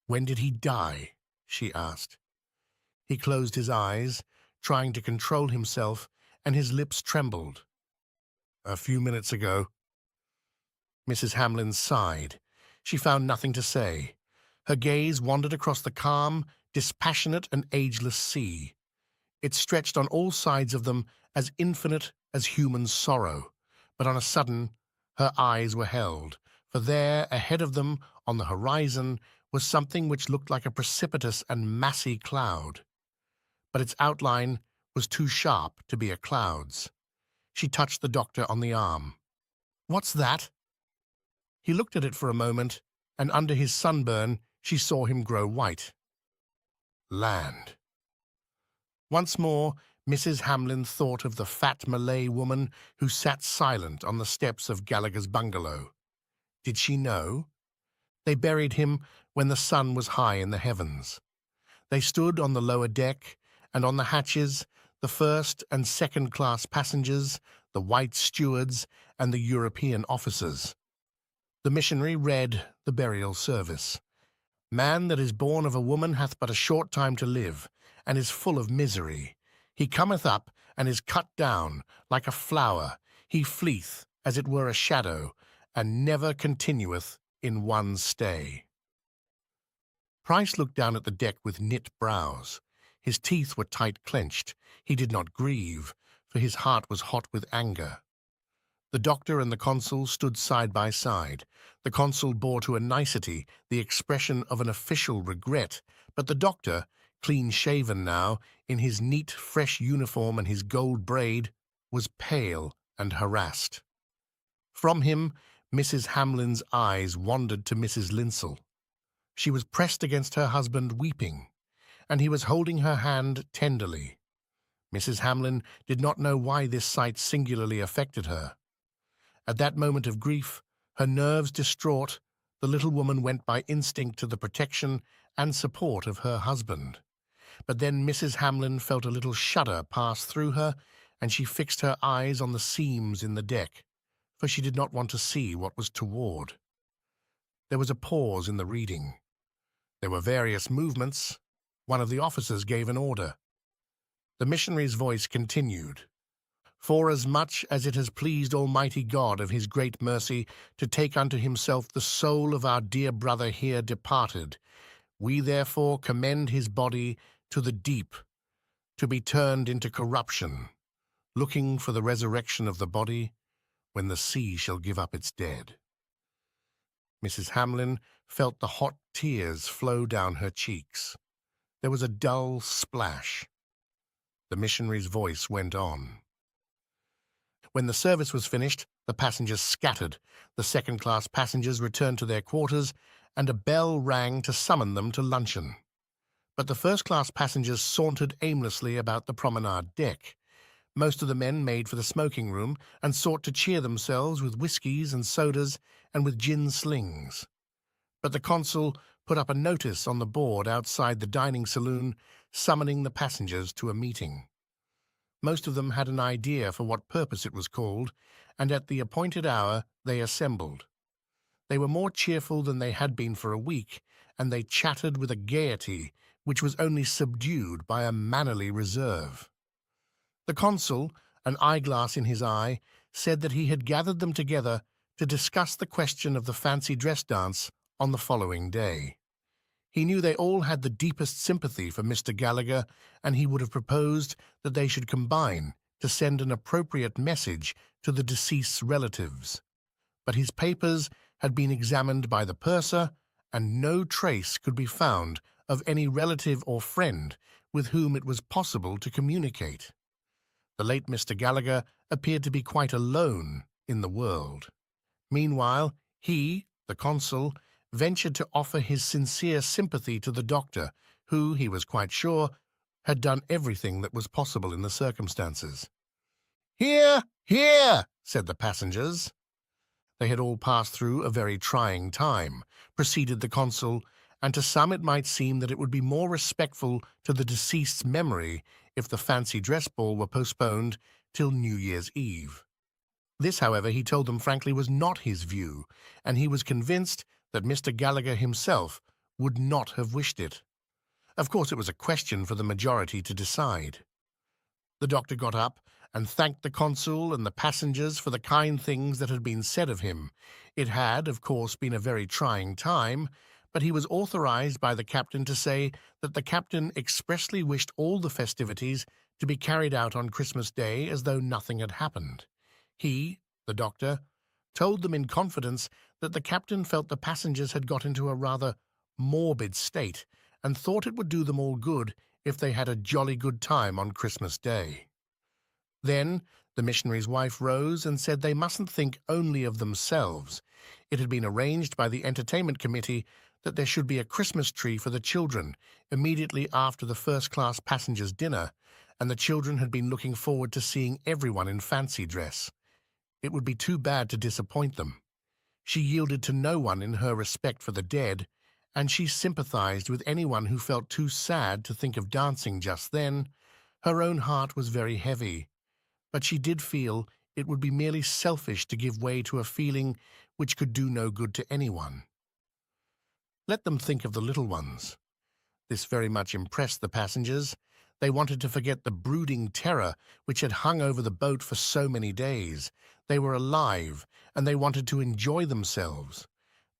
A: "When did he die?" she asked. He closed his eyes, trying to control himself, and his lips trembled. "A few minutes ago." Mrs. Hamlin sighed. She found nothing to say. Her gaze wandered across the calm, dispassionate and ageless sea. It stretched on all sides of them as infinite as human sorrow, but on a sudden her eyes were held, for there, ahead of them, on the horizon, was something which looked like a precipitous and massy cloud. But its outline was too sharp to be a cloud's. She touched the doctor on the arm. "What's that?" He looked at it for a moment, and under his sunburn she saw him grow white. Land. Once more, Mrs. Hamlin thought of the fat Malay woman who sat silent on the steps of Gallagher's bungalow. Did she know? They buried him when the sun was high in the heavens. They stood on the lower deck, and on the hatches, the first and second-class passengers, the white stewards, and the European officers. The missionary read the burial service. "Man that is born of a woman hath but a short time to live, and is full of misery. He cometh up, and is cut down, like a flower. He fleeth, as it were a shadow, and never continueth in one stay." Pryce looked down at the deck with knit brows. His teeth were tight-clenched. He did not grieve, for his heart was hot with anger. The doctor and the consul stood side by side. The consul bore to a nicety the expression of an official regret, but the doctor, clean-shaven now, in his neat, fresh uniform and his gold braid, was pale and harassed. From him, Mrs. Hamlin's eyes wandered to Mrs. Linsell. She was pressed against her husband, weeping, and he was holding her hand tenderly. Mrs. Hamlin did not know why this sight singularly affected her. At that moment of grief, her nerves distraught, the little woman went by instinct to the protection and support of her husband. But then Mrs. Hamlin felt a little shudder pass through her, and she fixed her eyes on the seams in the deck, for she did not want to see what was toward. There was a pause in the reading. There were various movements. One of the officers gave an order. The missionary's voice continued. "Forasmuch as it has pleased Almighty God of his great mercy to take unto himself the soul of our dear brother here departed, we therefore commend his body to the deep, to be turned into corruption, looking for the resurrection of the body when the sea shall give up its dead." Mrs. Hamlyn felt the hot tears flow down her cheeks. There was a dull splash. The missionary's voice went on. When the service was finished, the passengers scattered. The second-class passengers returned to their quarters, and a bell rang to summon them to luncheon. But the first-class passengers sauntered aimlessly about the promenade deck. Most of the men made for the smoking room and sought to cheer themselves with whiskies and sodas and with gin slings. But the consul put up a notice on the board outside the dining saloon, summoning the passengers to a meeting. Most of them had an idea for what purpose it was called, and at the appointed hour they assembled. They were more cheerful than they had been for a week, and they chattered with a gaiety which was only subdued by a mannerly reserve. The consul, an eyeglass in his eye, said that he had gathered them together to discuss the question of the fancy dress dance on the following day. He knew they all had the deepest sympathy for Mr. Gallagher, and he would have proposed that they should combine to send an appropriate message to the deceased's relatives. But his papers had been examined by the purser, and no trace could be found of any relative or friend with whom it was possible to communicate. The late Mr. Gallagher appeared to be quite alone in the world. Meanwhile, he, the consul, ventured to offer his sincere sympathy to the doctor, who, he was quite sure, had done everything that was possible in the circumstances. "Hear, hear," said the passengers. They had all passed through a very trying time, proceeded the consul, and to some it might seem that it would be more respectful to the deceased's memory if the fancy dress ball were postponed till New Year's Eve. This, however, he told them frankly was not his view, and he was convinced that Mr. Gallagher himself would not have wished it. Of course, it was a question for the majority to decide. The doctor got up and thanked the consul and the passengers for the kind things that had been said of him. It had, of course, been a very trying time, but he was authorized by the captain to say that the captain expressly wished all the festivities to be carried out on Christmas Day as though nothing had happened. He, the doctor, told them in confidence that the captain felt the passengers had got into a rather morbid state and thought it would do them all good if they had a jolly good time on Christmas Day. Then the missionary's wife rose and said they mustn't think only of themselves. It had been arranged by the entertainment committee that there should be a Christmas tree for the children immediately after the first-class passengers' dinner, and the children had been looking forward to seeing everyone in fancy dress. It would be too bad to disappoint them. She yielded to no one in her respect for the dead, and she sympathized with anyone who felt too sad to think of dancing just then. Her own heart was very heavy, but she did feel it would be merely selfish to give way to a feeling which could do no good to anyone. Let them think of the little ones. This very much impressed the passengers. They wanted to forget the brooding terror which had hung over the boat for so many days. They were alive, and they wanted to enjoy themselves.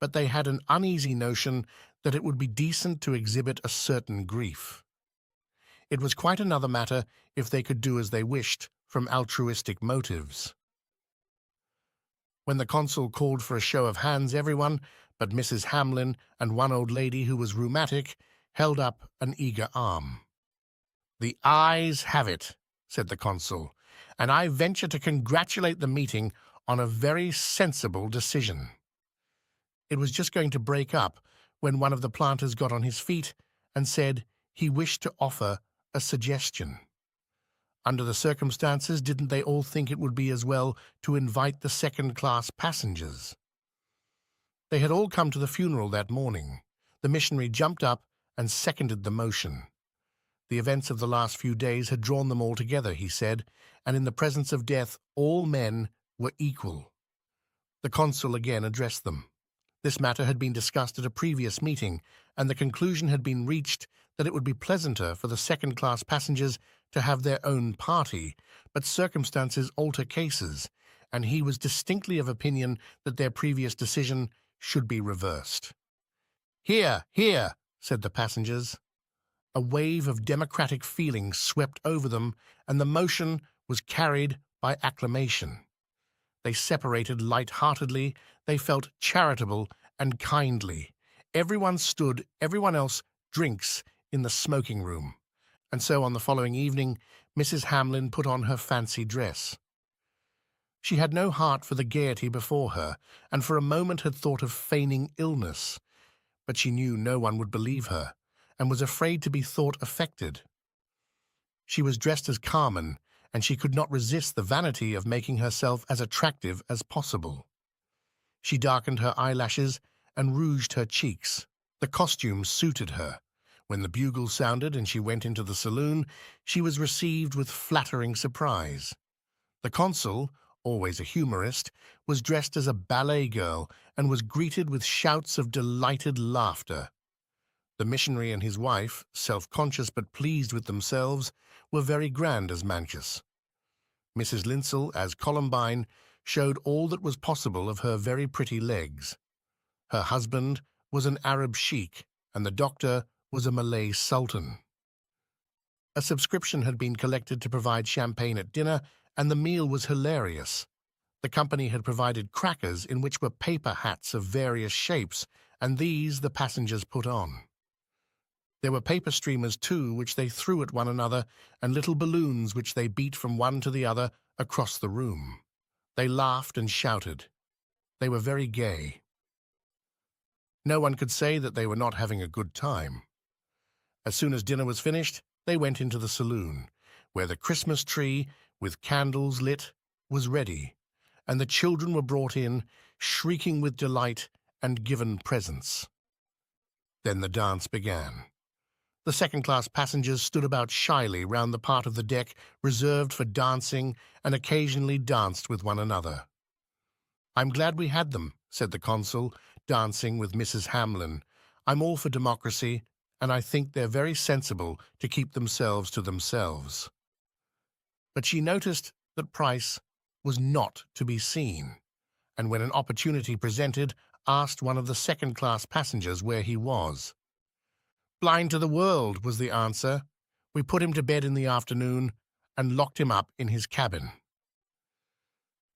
A: But they had an uneasy notion that it would be decent to exhibit a certain grief. It was quite another matter if they could do as they wished from altruistic motives. When the consul called for a show of hands, everyone, but Mrs. Hamlyn and one old lady who was rheumatic, held up an eager arm. "The ayes have it," said the consul, "and I venture to congratulate the meeting on a very sensible decision." It was just going to break up when one of the planters got on his feet and said he wished to offer a suggestion. Under the circumstances, didn't they all think it would be as well to invite the second-class passengers? They had all come to the funeral that morning. The missionary jumped up and seconded the motion. The events of the last few days had drawn them all together, he said, and in the presence of death all men were equal. The consul again addressed them. This matter had been discussed at a previous meeting, and the conclusion had been reached that it would be pleasanter for the second-class passengers to have their own party, but circumstances alter cases, and he was distinctly of opinion that their previous decision should be reversed. "Hear, hear," said the passengers. A wave of democratic feeling swept over them, and the motion was carried by acclamation. They separated light-heartedly, they felt charitable, and kindly. Everyone else drinks in the smoking room. And so on the following evening, Mrs. Hamlyn put on her fancy dress. She had no heart for the gaiety before her, and for a moment had thought of feigning illness, but she knew no one would believe her, and was afraid to be thought affected. She was dressed as Carmen, and she could not resist the vanity of making herself as attractive as possible. She darkened her eyelashes and rouged her cheeks. The costume suited her. When the bugle sounded and she went into the saloon, she was received with flattering surprise. The consul, always a humorist, was dressed as a ballet girl and was greeted with shouts of delighted laughter. The missionary and his wife, self-conscious but pleased with themselves, were very grand as Manchus. Mrs. Linsell, as Columbine, showed all that was possible of her very pretty legs. Her husband was an Arab sheik, and the doctor was a Malay sultan. A subscription had been collected to provide champagne at dinner, and the meal was hilarious. The company had provided crackers in which were paper hats of various shapes, and these the passengers put on. There were paper streamers, too, which they threw at one another, and little balloons which they beat from one to the other across the room. They laughed and shouted. They were very gay. No one could say that they were not having a good time. As soon as dinner was finished, they went into the saloon, where the Christmas tree, with candles lit, was ready, and the children were brought in, shrieking with delight, and given presents. Then the dance began. The second-class passengers stood about shyly round the part of the deck reserved for dancing, and occasionally danced with one another. "I'm glad we had them," said the consul, dancing with Mrs. Hamlyn. "I'm all for democracy, and I think they're very sensible to keep themselves to themselves." But she noticed that Pryce was not to be seen, and when an opportunity presented, asked one of the second-class passengers where he was. "Blind to the world," was the answer. "We put him to bed in the afternoon and locked him up in his cabin."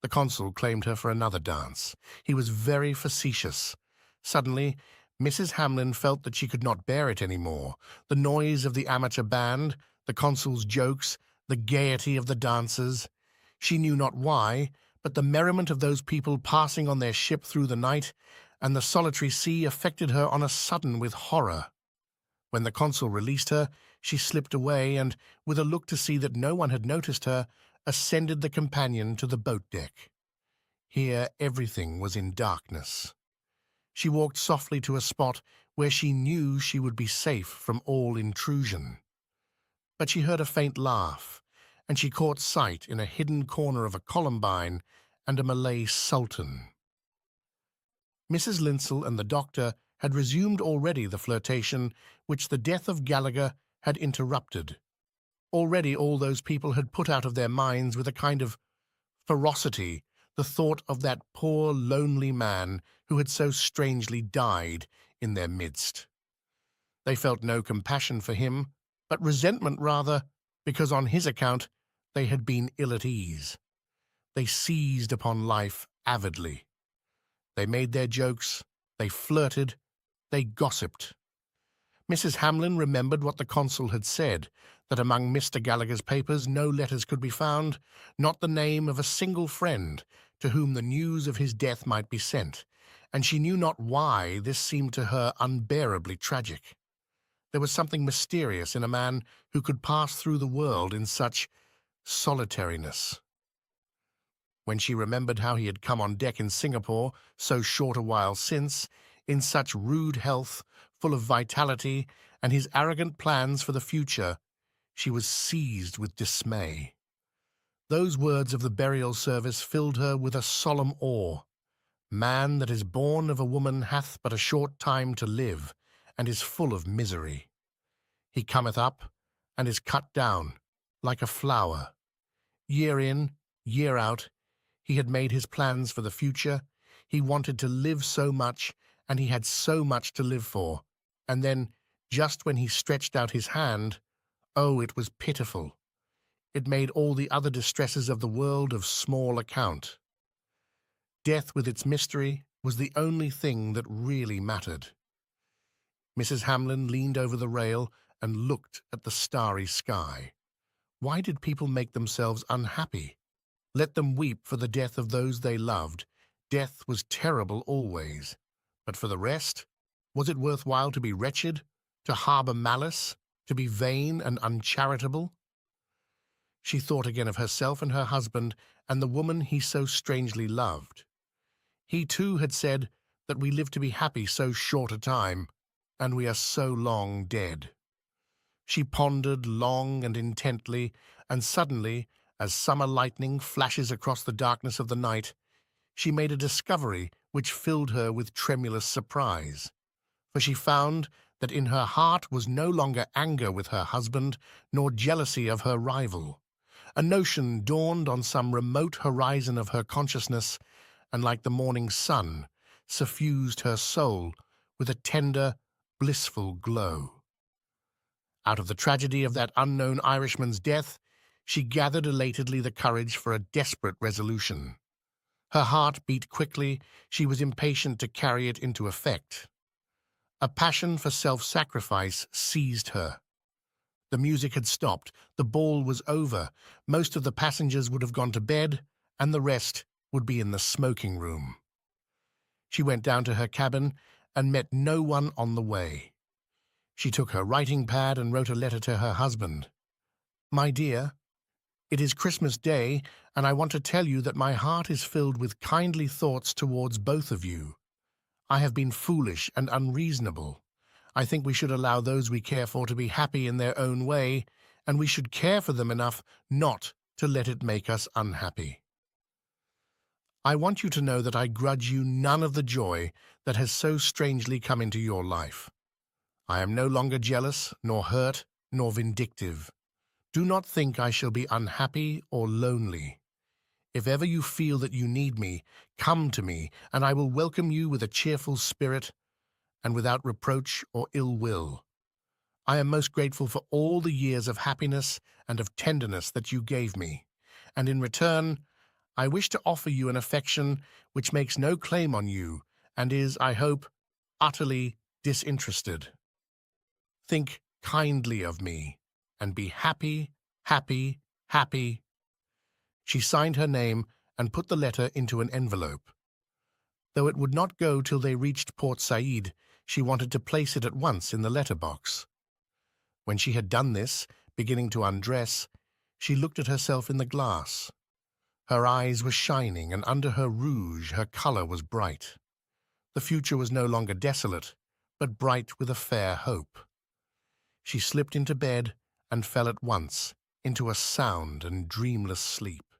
A: The consul claimed her for another dance. He was very facetious. Suddenly, Mrs. Hamlyn felt that she could not bear it any more. The noise of the amateur band, the consul's jokes, the gaiety of the dancers. She knew not why, but the merriment of those people passing on their ship through the night, and the solitary sea affected her on a sudden with horror. When the consul released her, she slipped away and, with a look to see that no one had noticed her, ascended the companion to the boat deck. Here everything was in darkness. She walked softly to a spot where she knew she would be safe from all intrusion. But she heard a faint laugh, and she caught sight in a hidden corner of a Columbine and a Malay sultan. Mrs. Linsell and the doctor had resumed already the flirtation which the death of Gallagher had interrupted. Already all those people had put out of their minds with a kind of ferocity the thought of that poor lonely man who had so strangely died in their midst. They felt no compassion for him, but resentment rather, because on his account they had been ill at ease. They seized upon life avidly. They made their jokes, they flirted, they gossiped. Mrs. Hamlyn remembered what the consul had said, that among Mr. Gallagher's papers no letters could be found, not the name of a single friend to whom the news of his death might be sent, and she knew not why this seemed to her unbearably tragic. There was something mysterious in a man who could pass through the world in such solitariness. When she remembered how he had come on deck in Singapore so short a while since, in such rude health, full of vitality, and his arrogant plans for the future, she was seized with dismay. Those words of the burial service filled her with a solemn awe. "Man that is born of a woman hath but a short time to live, and is full of misery. He cometh up, and is cut down, like a flower. Year in, year out, he had made his plans for the future. He wanted to live so much, and he had so much to live for. And then, just when he stretched out his hand, oh, it was pitiful. It made all the other distresses of the world of small account. Death with its mystery, was the only thing that really mattered. Mrs. Hamlyn leaned over the rail and looked at the starry sky. Why did people make themselves unhappy? Let them weep for the death of those they loved. Death was terrible always. But for the rest, was it worthwhile to be wretched, to harbour malice, to be vain and uncharitable? She thought again of herself and her husband and the woman he so strangely loved. He too had said that we live to be happy so short a time, and we are so long dead. She pondered long and intently, and suddenly, as summer lightning flashes across the darkness of the night, she made a discovery which filled her with tremulous surprise. For she found that in her heart was no longer anger with her husband, nor jealousy of her rival. A notion dawned on some remote horizon of her consciousness, and like the morning sun, suffused her soul with a tender, blissful glow. Out of the tragedy of that unknown Irishman's death, she gathered elatedly the courage for a desperate resolution. Her heart beat quickly, she was impatient to carry it into effect. A passion for self-sacrifice seized her. The music had stopped, the ball was over, most of the passengers would have gone to bed, and the rest would be in the smoking room. She went down to her cabin and met no one on the way. She took her writing pad and wrote a letter to her husband. "My dear, it is Christmas Day, and I want to tell you that my heart is filled with kindly thoughts towards both of you. I have been foolish and unreasonable. I think we should allow those we care for to be happy in their own way, and we should care for them enough not to let it make us unhappy. I want you to know that I grudge you none of the joy that has so strangely come into your life. I am no longer jealous, nor hurt, nor vindictive. Do not think I shall be unhappy or lonely. If ever you feel that you need me, come to me, and I will welcome you with a cheerful spirit and without reproach or ill will. I am most grateful for all the years of happiness and of tenderness that you gave me, and in return, I wish to offer you an affection which makes no claim on you and is, I hope, utterly disinterested. Think kindly of me, and be happy, happy, happy." She signed her name and put the letter into an envelope. Though it would not go till they reached Port Said, she wanted to place it at once in the letter-box. When she had done this, beginning to undress, she looked at herself in the glass. Her eyes were shining, and under her rouge her colour was bright. The future was no longer desolate, but bright with a fair hope. She slipped into bed and fell at once into a sound and dreamless sleep.